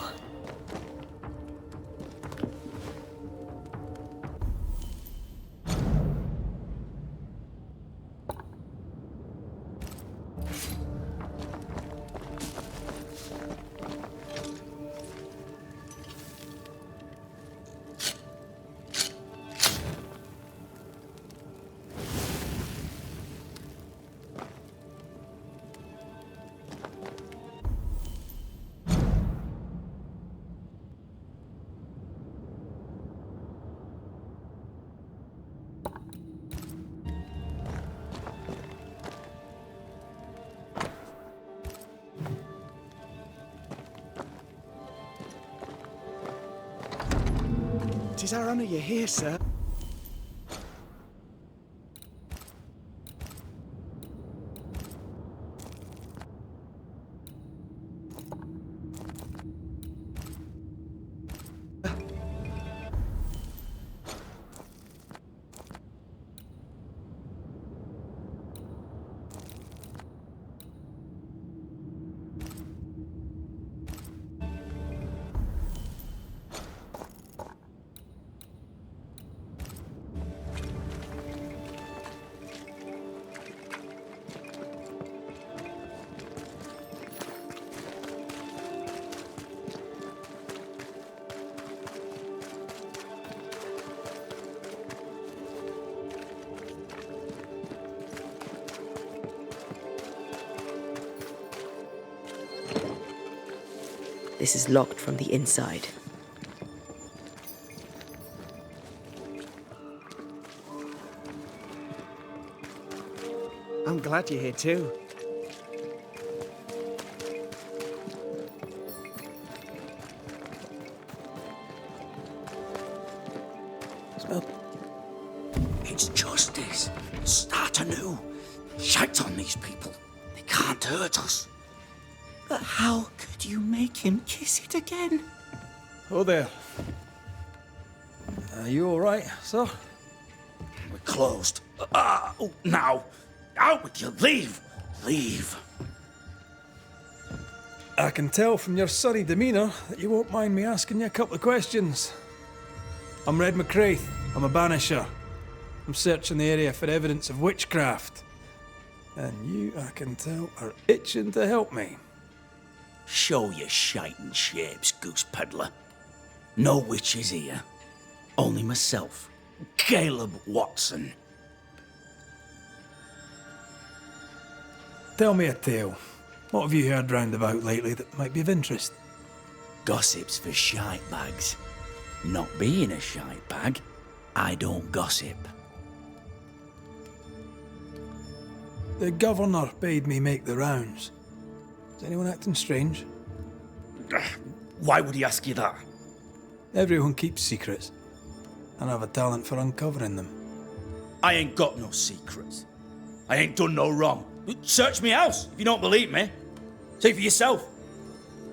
Tis our honour you're here, sir. This is locked from the inside. I'm glad you're here too. Smell. It's justice. Start anew. Shite on these people. They can't hurt us. But how could you make him kiss it again? Oh there. Are you all right, sir? We're closed. Now. Out with you. Leave. Leave. I can tell from your surly demeanour that you won't mind me asking you a couple of questions. I'm Red McCraith. I'm a banisher. I'm searching the area for evidence of witchcraft. And you, I can tell, are itching to help me. Show your shiting shapes, goose peddler. No witches here. Only myself, Caleb Watson. Tell me a tale. What have you heard round about lately that might be of interest? Gossip's for shite bags. Not being a shite bag, I don't gossip. The governor bade me make the rounds. Is anyone acting strange? Why would he ask you that? Everyone keeps secrets, and I have a talent for uncovering them. I ain't got no secrets. I ain't done no wrong. Search me house if you don't believe me. See for yourself.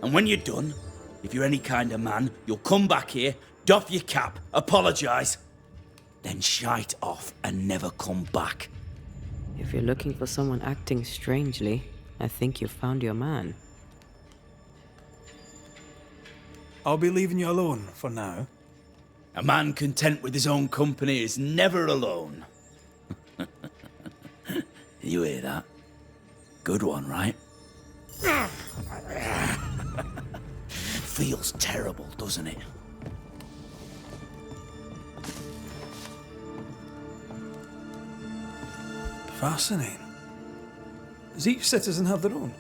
And when you're done, if you're any kind of man, you'll come back here, doff your cap, apologise, then shite off and never come back. If you're looking for someone acting strangely, I think you've found your man. I'll be leaving you alone for now. A man content with his own company is never alone. You hear that? Good one, right? Feels terrible, doesn't it? Fascinating. Does each citizen have their own?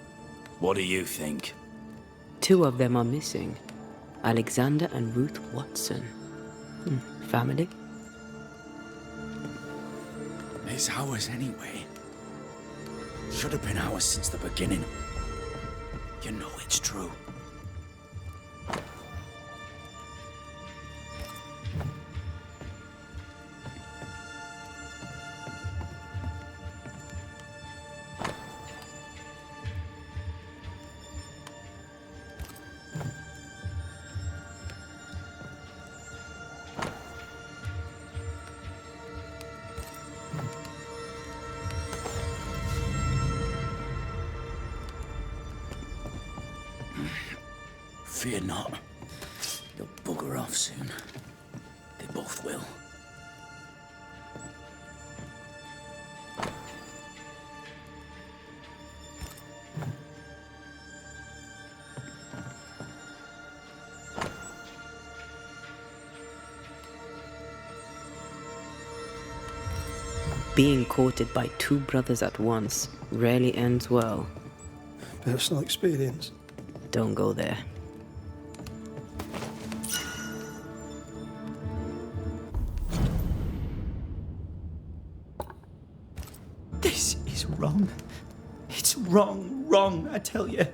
What do you think? 2 of them are missing. Alexander and Ruth Watson. Family? It's ours anyway. Should have been ours since the beginning. You know it's true. Fear not. They'll bugger off soon. They both will. Being courted by 2 brothers at once rarely ends well. Personal experience. Don't go there. This is wrong. It's wrong, I tell you.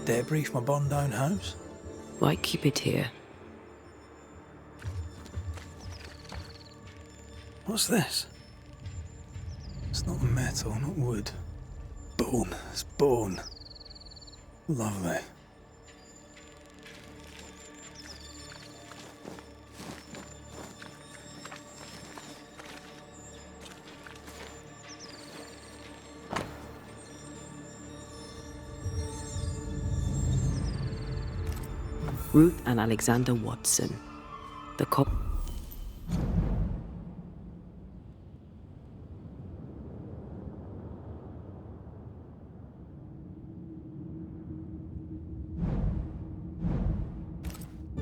Debris from a burned down house? Why keep it here? What's this? It's not metal, not wood. Bone. It's bone. Lovely. Ruth and Alexander Watson. The cop.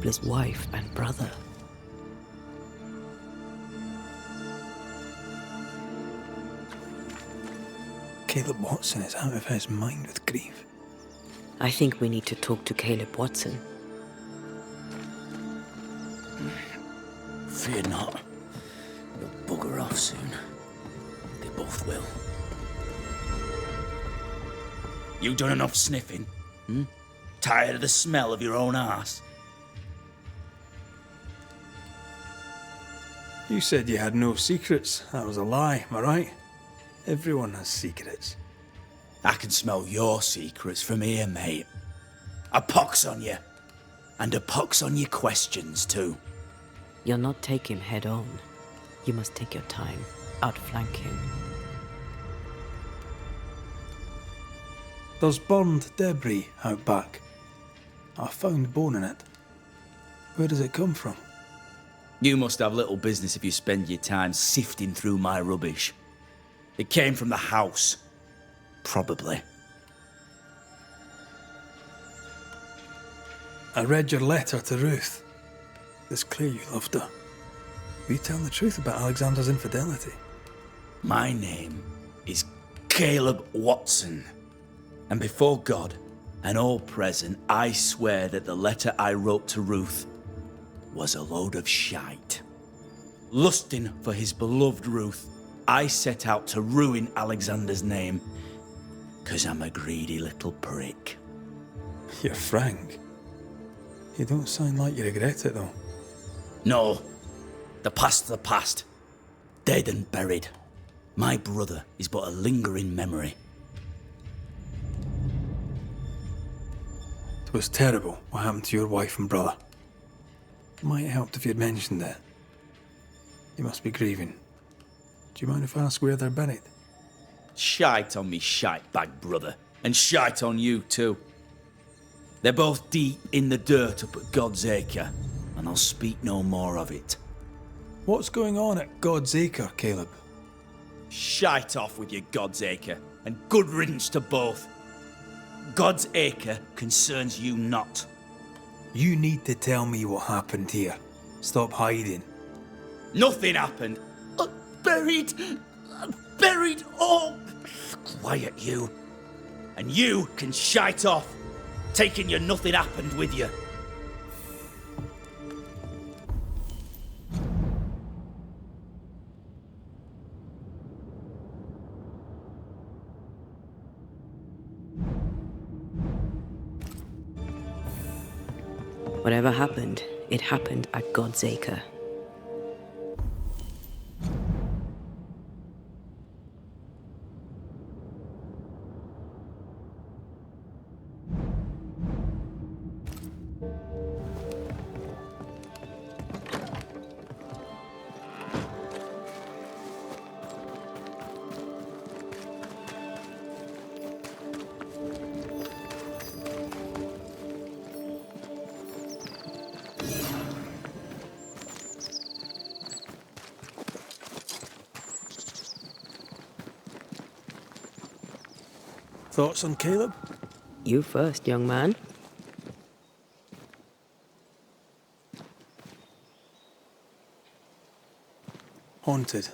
His wife and brother. Caleb Watson is out of his mind with grief. I think we need to talk to Caleb Watson. Fear not. You'll bugger off soon. They both will. You done enough sniffing? Tired of the smell of your own arse? You said you had no secrets. That was a lie, am I right? Everyone has secrets. I can smell your secrets from here, mate. A pox on you. And a pox on your questions, too. You'll not take him head on. You must take your time, outflank him. There's burned debris out back. I found bone in it. Where does it come from? You must have little business if you spend your time sifting through my rubbish. It came from the house. Probably. I read your letter to Ruth. It's clear you loved her. Were you telling the truth about Alexander's infidelity? My name is Caleb Watson. And before God and all present, I swear that the letter I wrote to Ruth was a load of shite. Lusting for his beloved Ruth, I set out to ruin Alexander's name, 'cause I'm a greedy little prick. You're frank. You don't sound like you regret it, though. No, the past's the past. Dead and buried. My brother is but a lingering memory. It was terrible what happened to your wife and brother. Might have helped if you'd mentioned it. You must be grieving. Do you mind if I ask where they're buried? Shite on me shite bag brother, and shite on you too. They're both deep in the dirt up at God's Acre, and I'll speak no more of it. What's going on at God's Acre, Caleb? Shite off with your God's Acre, and good riddance to both. God's Acre concerns you not. You need to tell me what happened here. Stop hiding. Nothing happened. Buried all. Quiet, you. And you can shite off, taking your nothing happened with you. Whatever happened, it happened at God's Acre. Thoughts on Caleb? You first, young man. Haunted.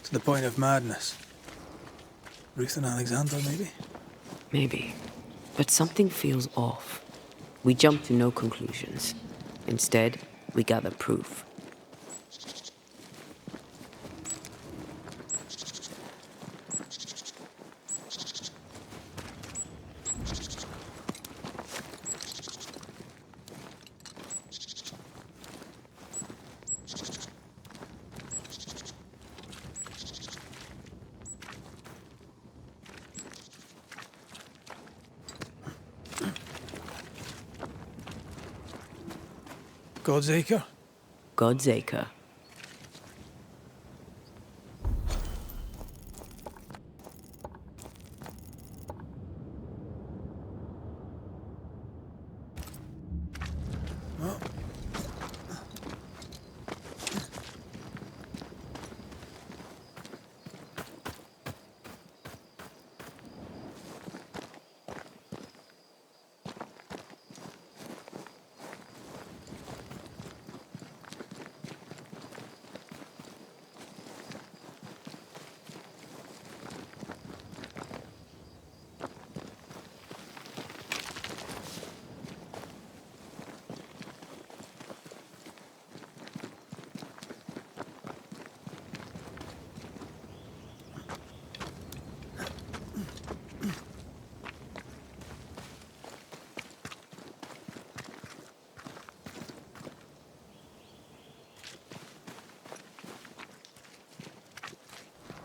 To the point of madness. Ruth and Alexander, maybe? Maybe. But something feels off. We jump to no conclusions. Instead, we gather proof. God's Acre? God's Acre.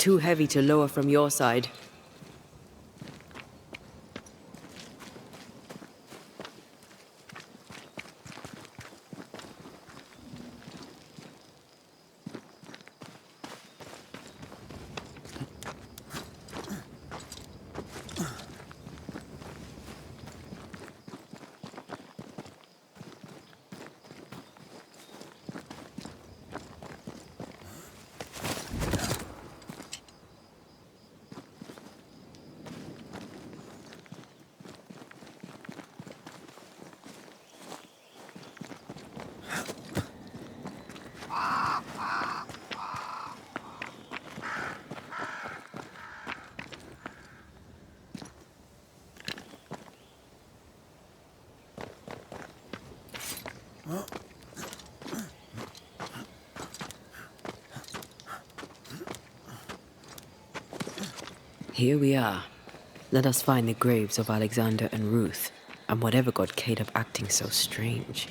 too heavy to lower from your side. Here we are. Let us find the graves of Alexander and Ruth, and whatever got Caleb acting so strange.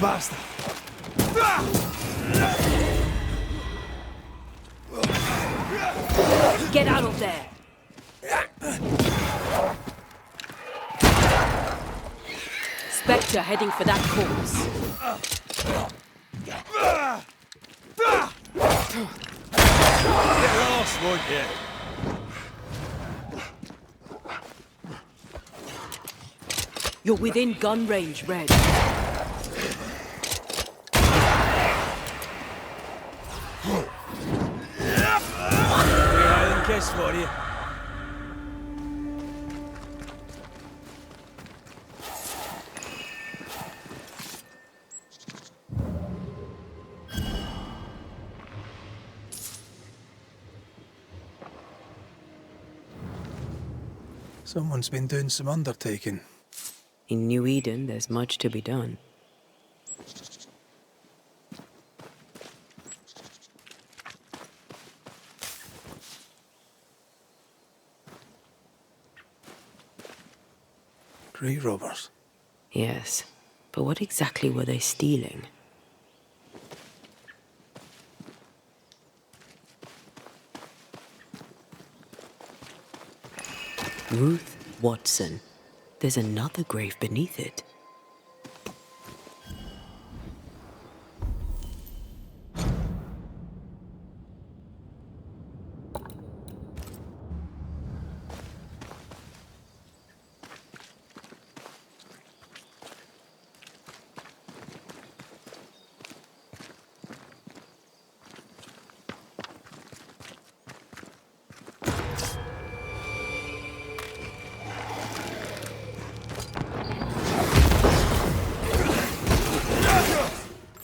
Basta! Get out of there! Spectre heading for that corpse. Get lost, won't you? You're within gun range, Red. Kiss for you. Someone's been doing some undertaking. In New Eden, there's much to be done. Grave robbers. Yes, but what exactly were they stealing? Ruth Watson. There's another grave beneath it.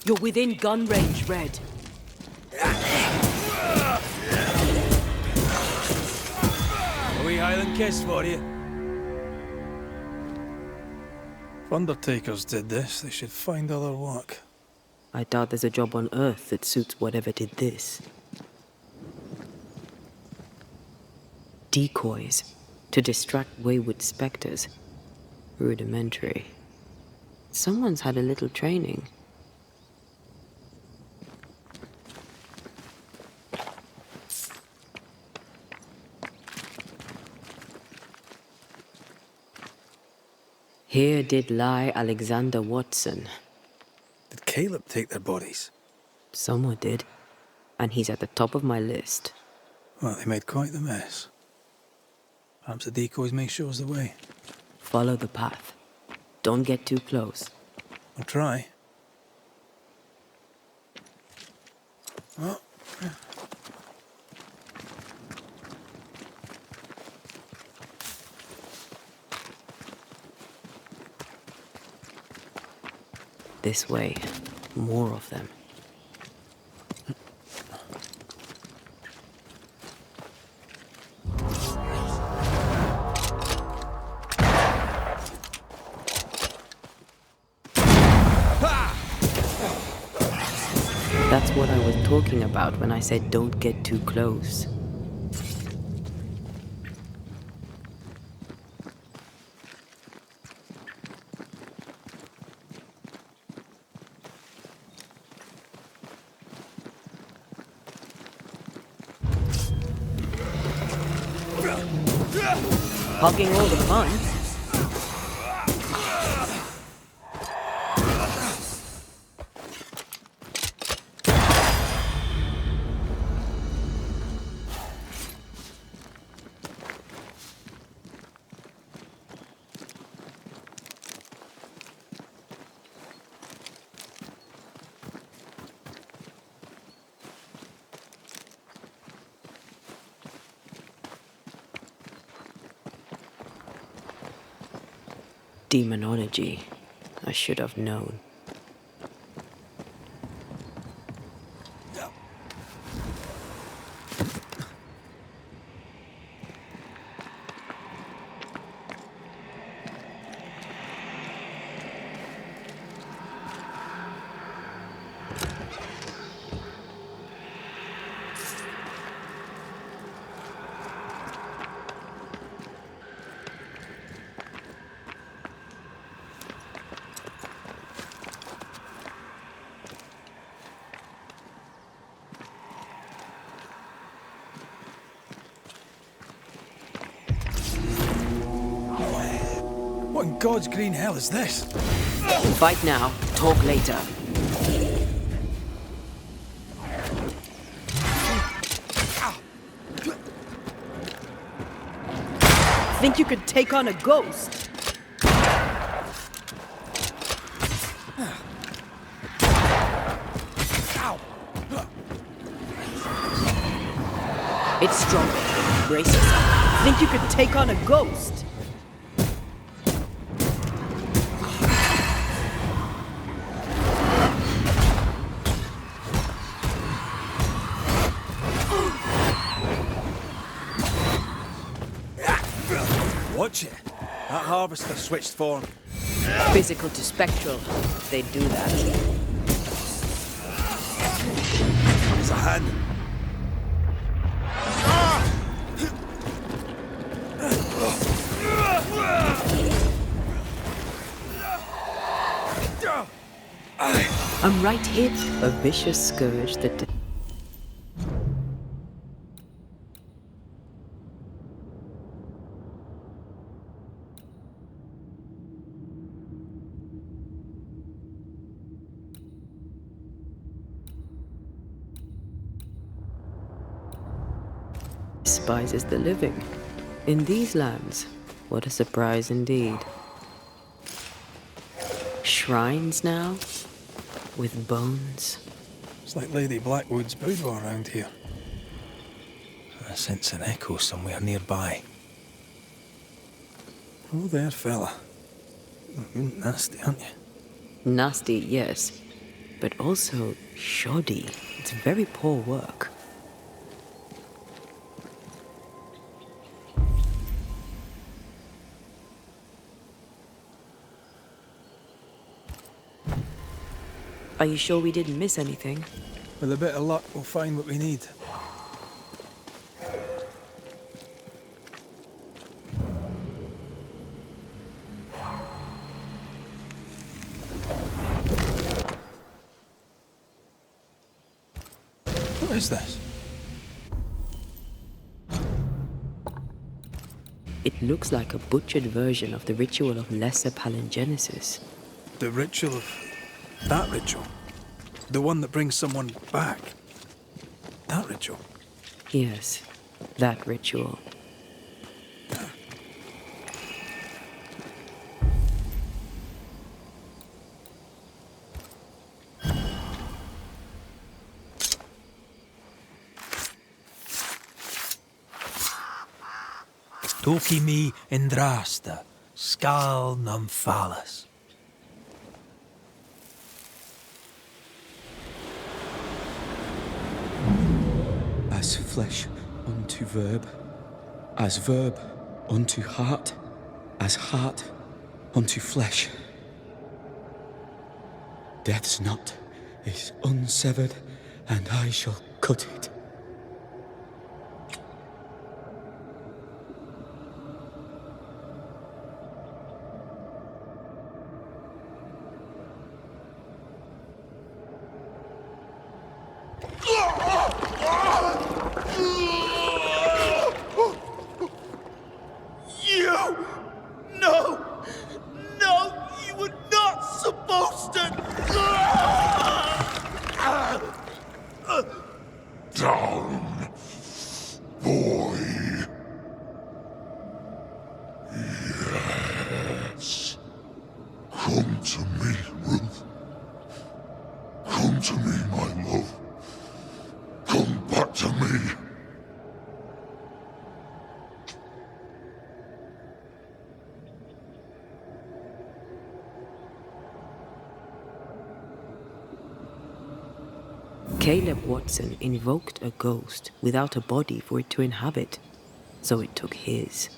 You're within gun range, Red. A wee Highland kiss for you. If undertakers did this, they should find other work. I doubt there's a job on Earth that suits whatever did this. Decoys to distract wayward specters. Rudimentary. Someone's had a little training. Here did lie Alexander Watson. Did Caleb take their bodies? Someone did, and he's at the top of my list. Well, they made quite the mess. Perhaps the decoys may show us the way. Follow the path. Don't get too close. I'll try. Oh. This way. More of them. That's what I was talking about when I said don't get too close. Hogging all the fun. Demonology. I should have known. What in God's green hell is this? Fight now, talk later. Think you could take on a ghost? It's stronger. Brace yourself. Think you could take on a ghost? Watch it. That harvester switched form. Physical to spectral. They do that. It's a hand. I'm right here. A vicious scourge that... despises the living. In these lands, what a surprise indeed. Shrines now, with bones. It's like Lady Blackwood's boudoir around here. I sense an echo somewhere nearby. Oh there, fella. You're nasty, aren't you? Nasty, yes, but also shoddy. It's very poor work. Are you sure we didn't miss anything? With a bit of luck, we'll find what we need. What is this? It looks like a butchered version of the ritual of Lesser Palingenesis. The ritual of... that ritual? The one that brings someone back? That ritual? Yes, that ritual. Toki mi indrasta, skal nymphalis. As flesh unto verb, as verb unto heart, as heart unto flesh. Death's knot is unsevered and I shall cut it. Come to me, Ruth. Come to me, my love. Come back to me. Caleb Watson invoked a ghost without a body for it to inhabit, so it took his.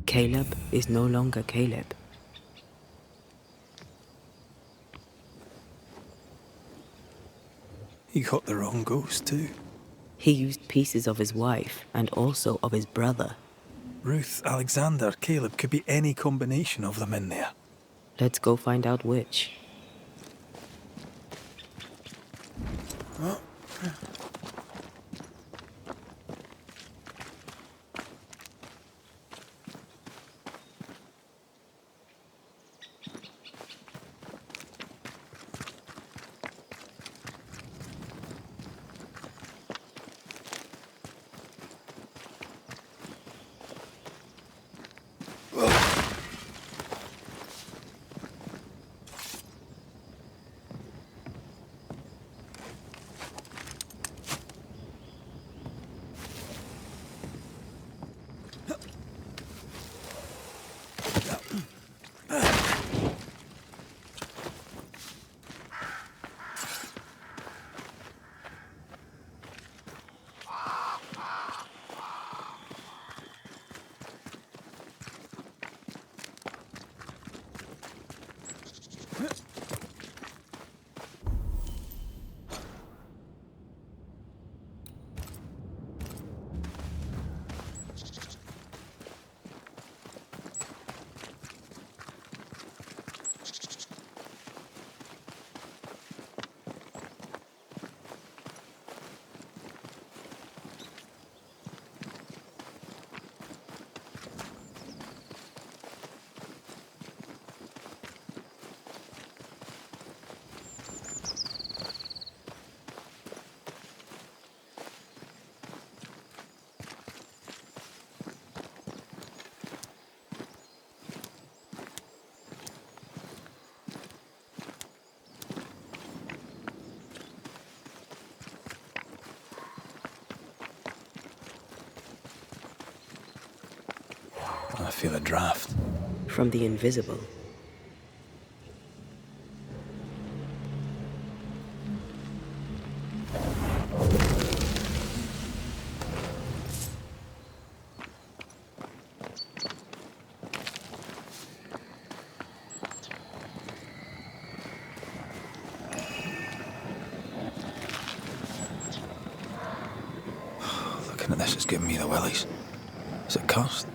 Caleb is no longer Caleb. He got the wrong ghost too. He used pieces of his wife and also of his brother. Ruth, Alexander, Caleb, could be any combination of them in there. Let's go find out which. I feel a draft. From the invisible. Looking at this is giving me the willies. Is it cursed?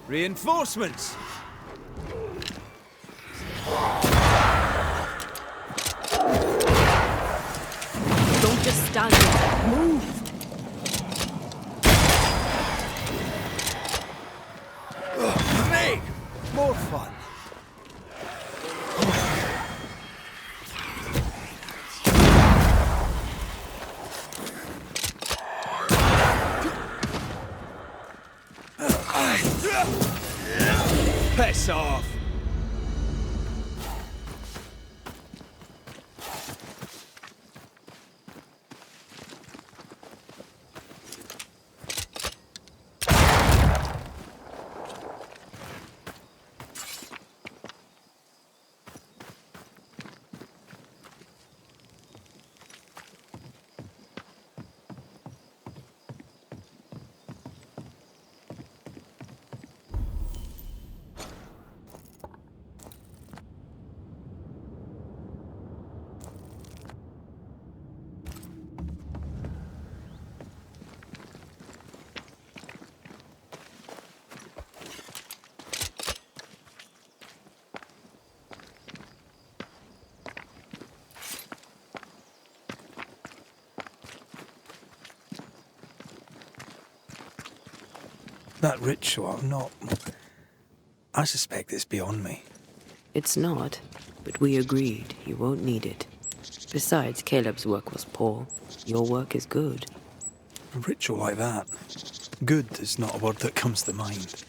Reinforcements! Don't just stand there. Move! Grenade! More fun. Piss off! That ritual, I suspect it's beyond me. It's not, but we agreed you won't need it. Besides, Caleb's work was poor. Your work is good. A ritual like that. Good is not a word that comes to mind.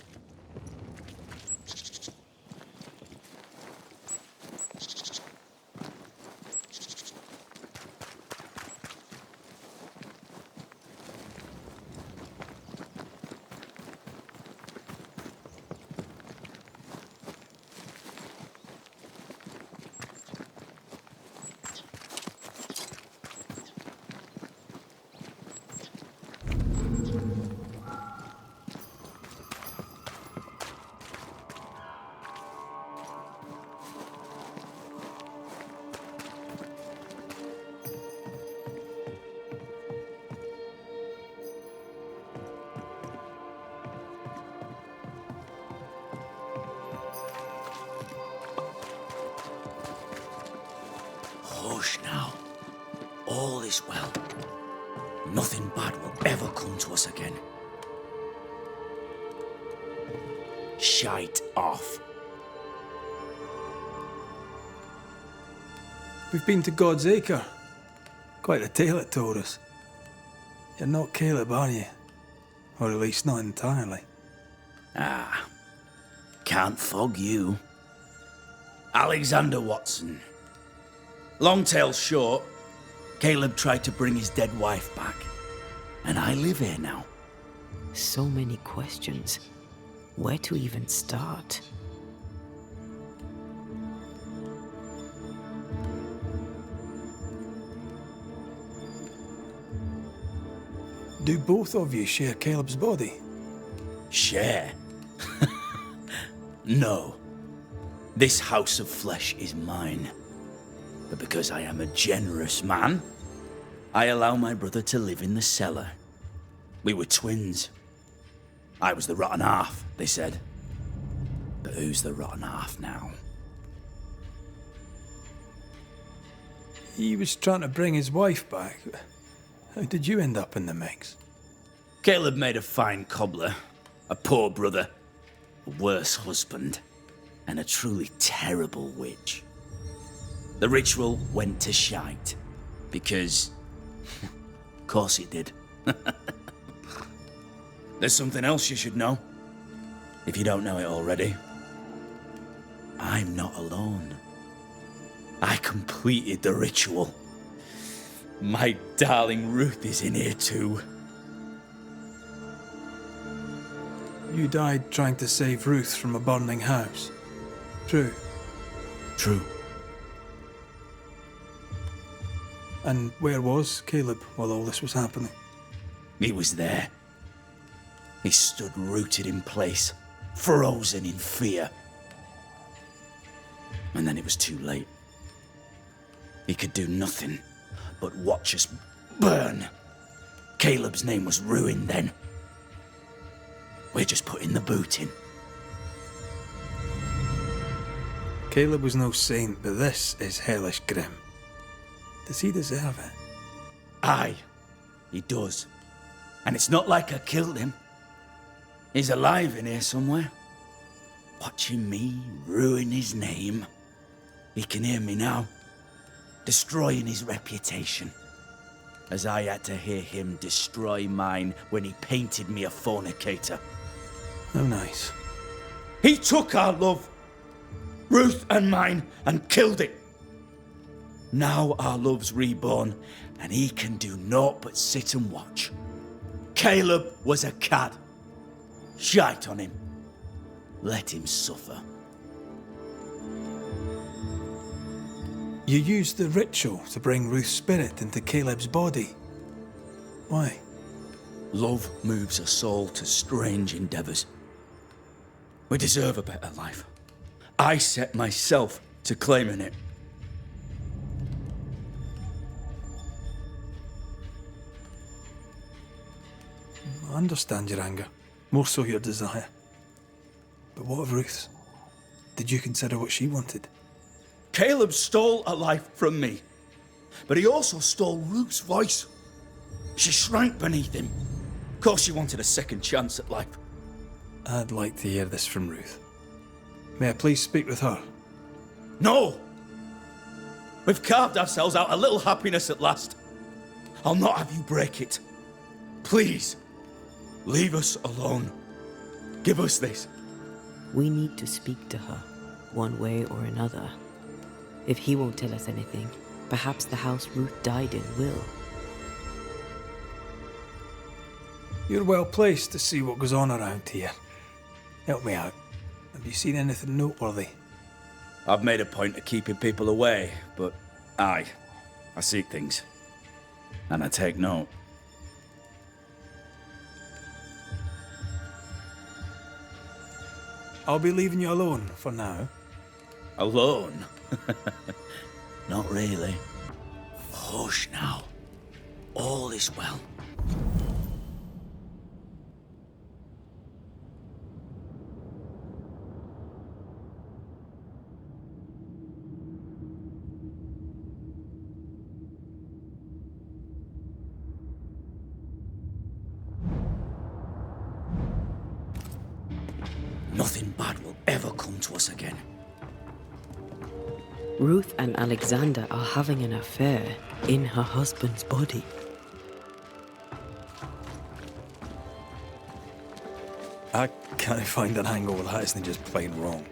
Hush now. All is well. Nothing bad will ever come to us again. Shite off. We've been to God's Acre. Quite a tale it told us. You're not Caleb, are you? Or at least not entirely. Ah, can't fog you. Alexander Watson. Long tale short, Caleb tried to bring his dead wife back. And I live here now. So many questions. Where to even start? Do both of you share Caleb's body? Share? No. This house of flesh is mine. But because I am a generous man, I allow my brother to live in the cellar. We were twins. I was the rotten half, they said. But who's the rotten half now? He was trying to bring his wife back. How did you end up in the mix? Caleb made a fine cobbler, a poor brother, a worse husband, and a truly terrible witch. The ritual went to shite, because... of course it did. There's something else you should know, if you don't know it already. I'm not alone. I completed the ritual. My darling Ruth is in here too. You died trying to save Ruth from a burning house. True. True. And where was Caleb while all this was happening? He was there. He stood rooted in place, frozen in fear. And then it was too late. He could do nothing but watch us burn. Caleb's name was ruined then. We're just putting the boot in. Caleb was no saint, but this is hellish grim. Does he deserve it? Aye, he does. And it's not like I killed him. He's alive in here somewhere, watching me ruin his name. He can hear me now, destroying his reputation, as I had to hear him destroy mine when he painted me a fornicator. How nice. He took our love, Ruth and mine, and killed it. Now our love's reborn, and he can do naught but sit and watch. Caleb was a cad. Shite on him. Let him suffer. You used the ritual to bring Ruth's spirit into Caleb's body. Why? Love moves a soul to strange endeavors. We deserve a better life. I set myself to claiming it. I understand your anger, more so your desire. But what of Ruth's? Did you consider what she wanted? Caleb stole a life from me, but he also stole Ruth's voice. She shrank beneath him. Of course she wanted a second chance at life. I'd like to hear this from Ruth. May I please speak with her? No! We've carved ourselves out a little happiness at last. I'll not have you break it. Please, leave us alone. Give us this. We need to speak to her, one way or another. If he won't tell us anything, perhaps the house Ruth died in will. You're well placed to see what goes on around here. Help me out. Have you seen anything noteworthy? I've made a point of keeping people away, but I seek things. And I take note. I'll be leaving you alone for now. Alone? Not really. Hush now. All is well. Nothing bad will ever come to us again. Ruth and Alexander are having an affair in her husband's body. I can't find an angle where that isn't just plain wrong.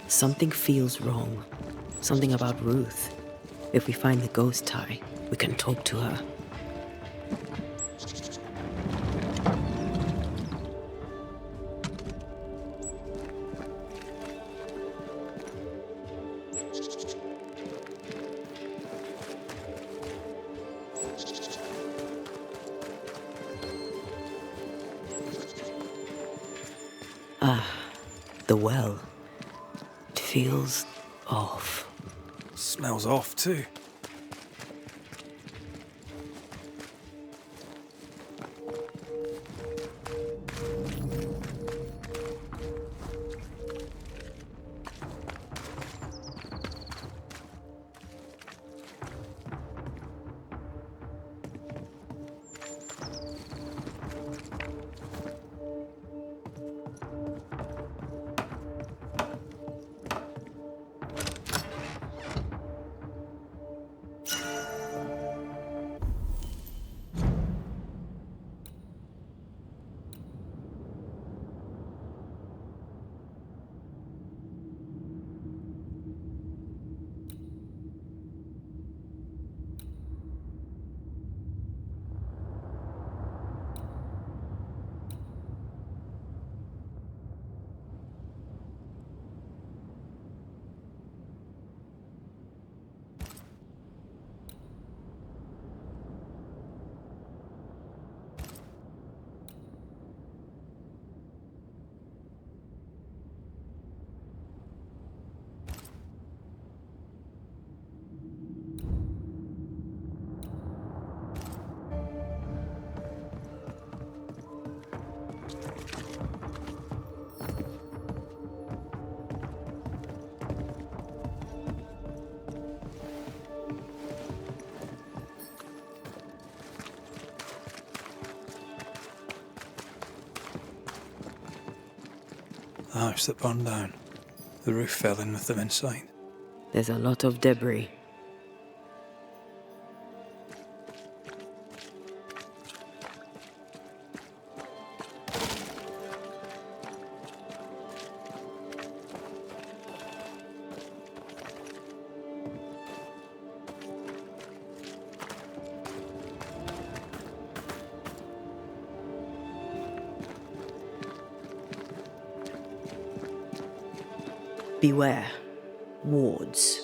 Something feels wrong. Something about Ruth. If we find the ghost tie, we can talk to her. The well. It feels off. Smells off too. house that burned down. The roof fell in with them inside. There's a lot of debris. Beware. Wards.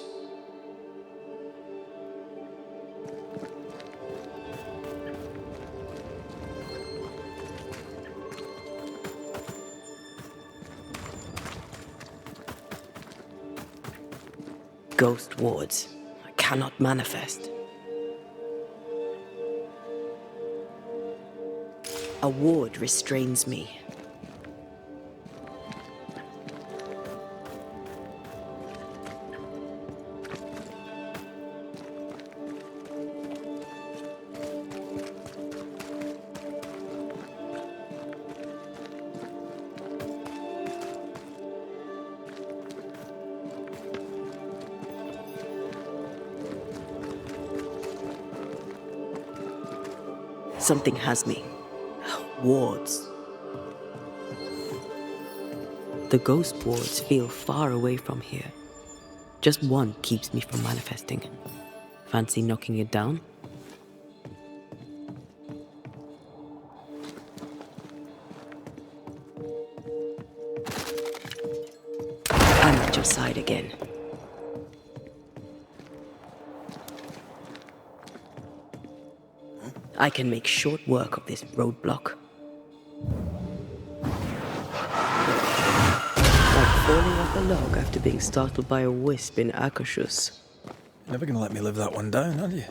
Ghost wards. I cannot manifest. A ward restrains me. Something has me. Wards. The ghost wards feel far away from here. Just one keeps me from manifesting. Fancy knocking it down? I'm at your side again. I can make short work of this roadblock. Like falling off a log after being startled by a wisp in Akashus. You're never gonna let me live that one down, are you?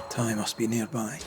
Ty must be nearby.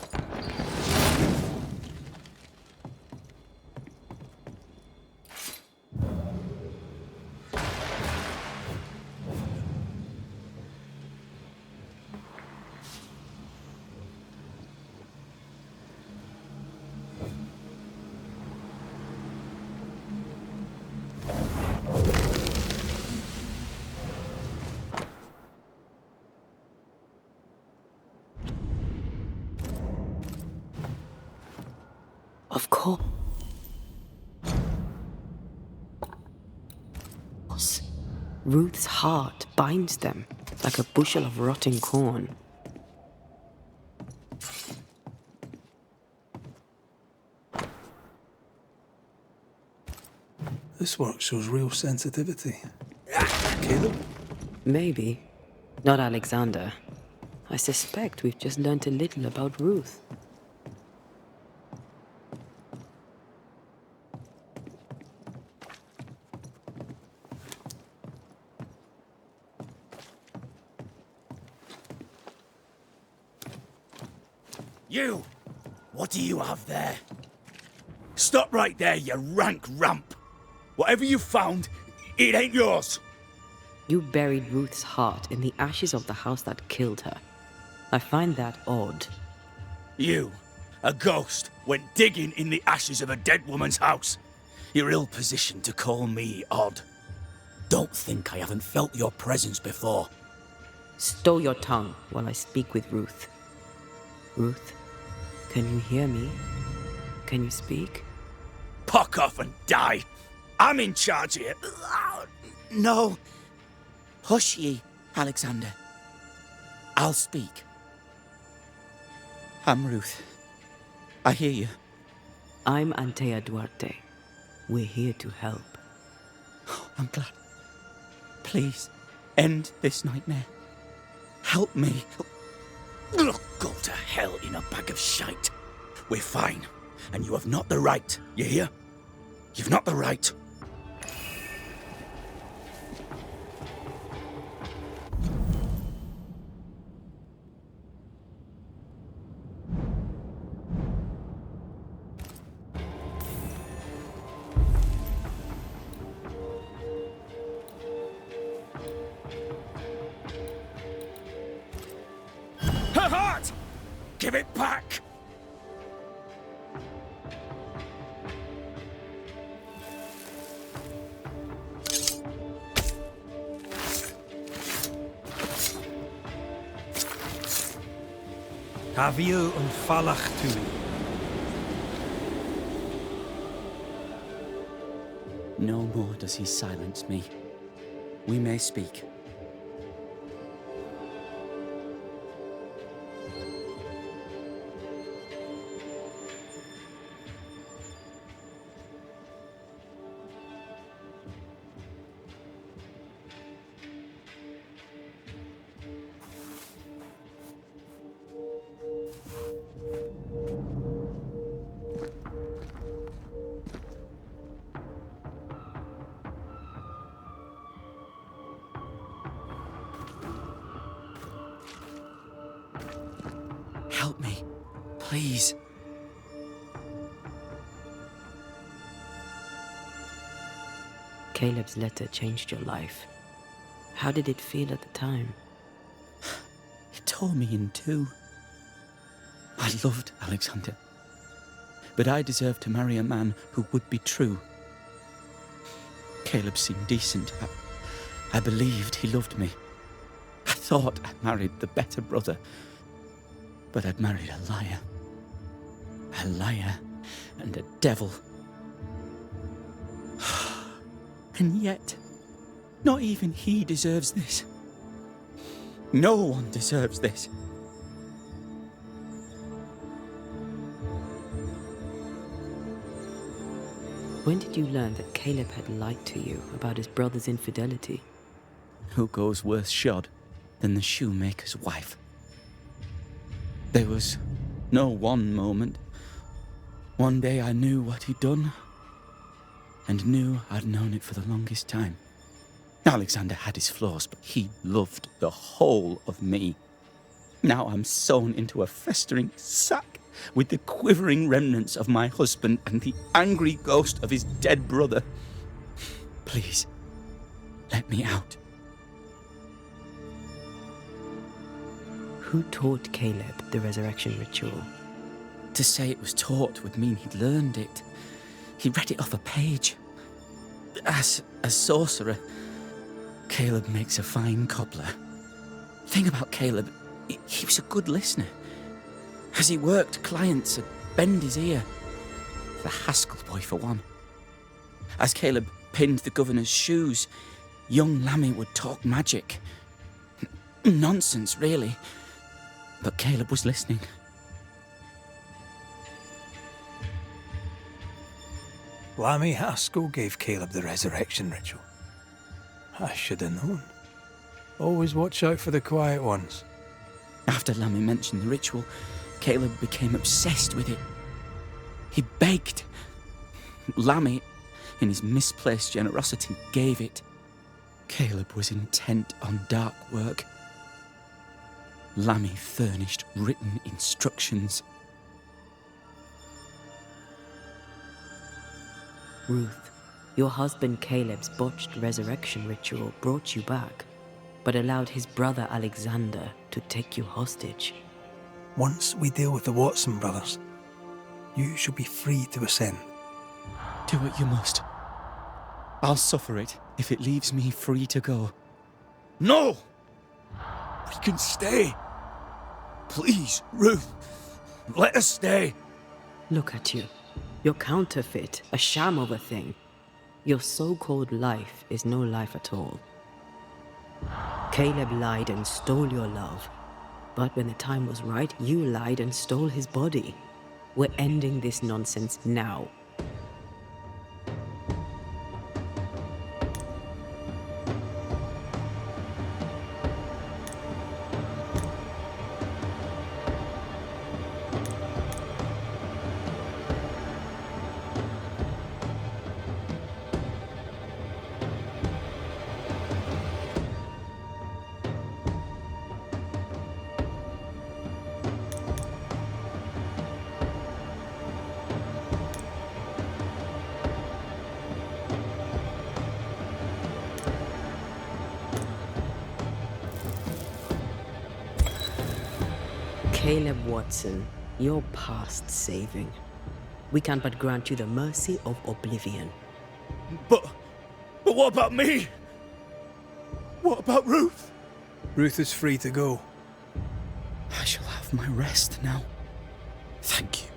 Of course. Ruth's heart binds them like a bushel of rotting corn. This work shows real sensitivity. Caleb? Maybe. Not Alexander. I suspect we've just learnt a little about Ruth. You! What do you have there? Stop right there, you rank ramp! Whatever you found, it ain't yours! You buried Ruth's heart in the ashes of the house that killed her. I find that odd. You, a ghost, went digging in the ashes of a dead woman's house. You're ill-positioned to call me odd. Don't think I haven't felt your presence before. Stow your tongue while I speak with Ruth. Ruth, can you hear me? Can you speak? Puck off and die! I'm in charge here. No. Hush ye, Alexander. I'll speak. I'm Ruth. I hear you. I'm Antea Duarte. We're here to help. I'm glad. Please, end this nightmare. Help me. Look, go to hell in a bag of shite. We're fine, and you have not the right, you hear? You've not the right. Her heart! Give it back! Haviel und Falach tu. No more does he silence me. We may speak. Help me, please. Caleb's letter changed your life. How did it feel at the time? It tore me in two. I loved Alexander, but I deserved to marry a man who would be true. Caleb seemed decent. I believed he loved me. I thought I married the better brother, but I'd married a liar. A liar and a devil. And yet, not even he deserves this. No one deserves this. When did you learn that Caleb had lied to you about his brother's infidelity? Who goes worse shod than the shoemaker's wife? There was no one moment. One day I knew what he'd done, and knew I'd known it for the longest time. Alexander had his flaws, but he loved the whole of me. Now I'm sewn into a festering sack with the quivering remnants of my husband and the angry ghost of his dead brother. Please, let me out. Who taught Caleb the resurrection ritual? To say it was taught would mean he'd learned it. He read it off a page. As a sorcerer, Caleb makes a fine cobbler. Thing about Caleb, he was a good listener. As he worked, clients would bend his ear. The Haskell boy, for one. As Caleb pinned the governor's shoes, young Lammy would talk magic. Nonsense, really. But Caleb was listening. Lammy Haskell gave Caleb the resurrection ritual. I should have known. Always watch out for the quiet ones. After Lammy mentioned the ritual, Caleb became obsessed with it. He begged. Lammy, in his misplaced generosity, gave it. Caleb was intent on dark work. Lammy furnished written instructions. Ruth, your husband Caleb's botched resurrection ritual brought you back, but allowed his brother Alexander to take you hostage. Once we deal with the Watson brothers, you shall be free to ascend. Do what you must. I'll suffer it if it leaves me free to go. No! We can stay. Please, Ruth, let us stay. Look at you. You're counterfeit, a sham of a thing. Your so-called life is no life at all. Caleb lied and stole your love. But when the time was right, you lied and stole his body. We're ending this nonsense now. Caleb Watson, you're past saving. We can but grant you the mercy of oblivion. But what about me? What about Ruth? Ruth is free to go. I shall have my rest now. Thank you.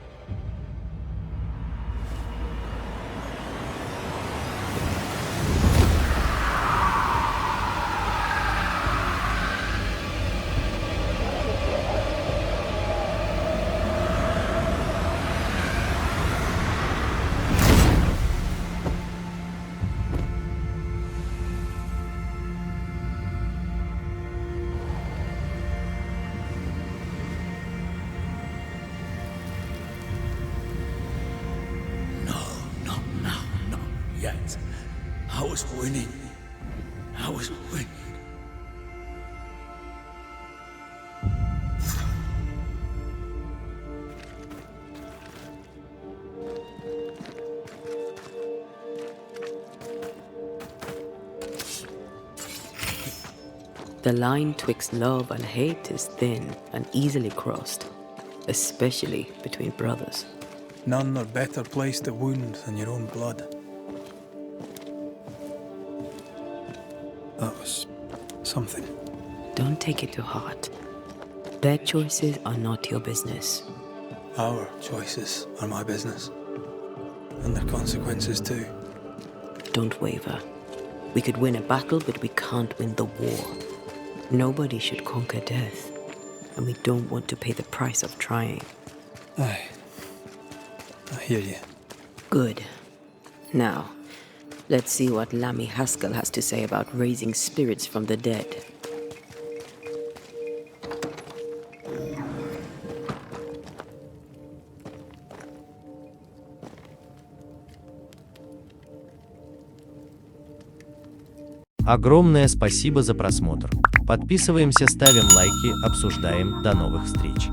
I was winning. I was winning. The line twixt love and hate is thin and easily crossed, especially between brothers. None are better placed to wound than your own blood. That was something. Don't take it to heart. Their choices are not your business. Our choices are my business. And their consequences too. Don't waver. We could win a battle, but we can't win the war. Nobody should conquer death, and we don't want to pay the price of trying. Aye. I hear you. Good. Now, let's see what Lammy Haskell has to say about raising spirits from the dead. Огромное спасибо за просмотр. Подписываемся, ставим лайки, обсуждаем. До новых встреч.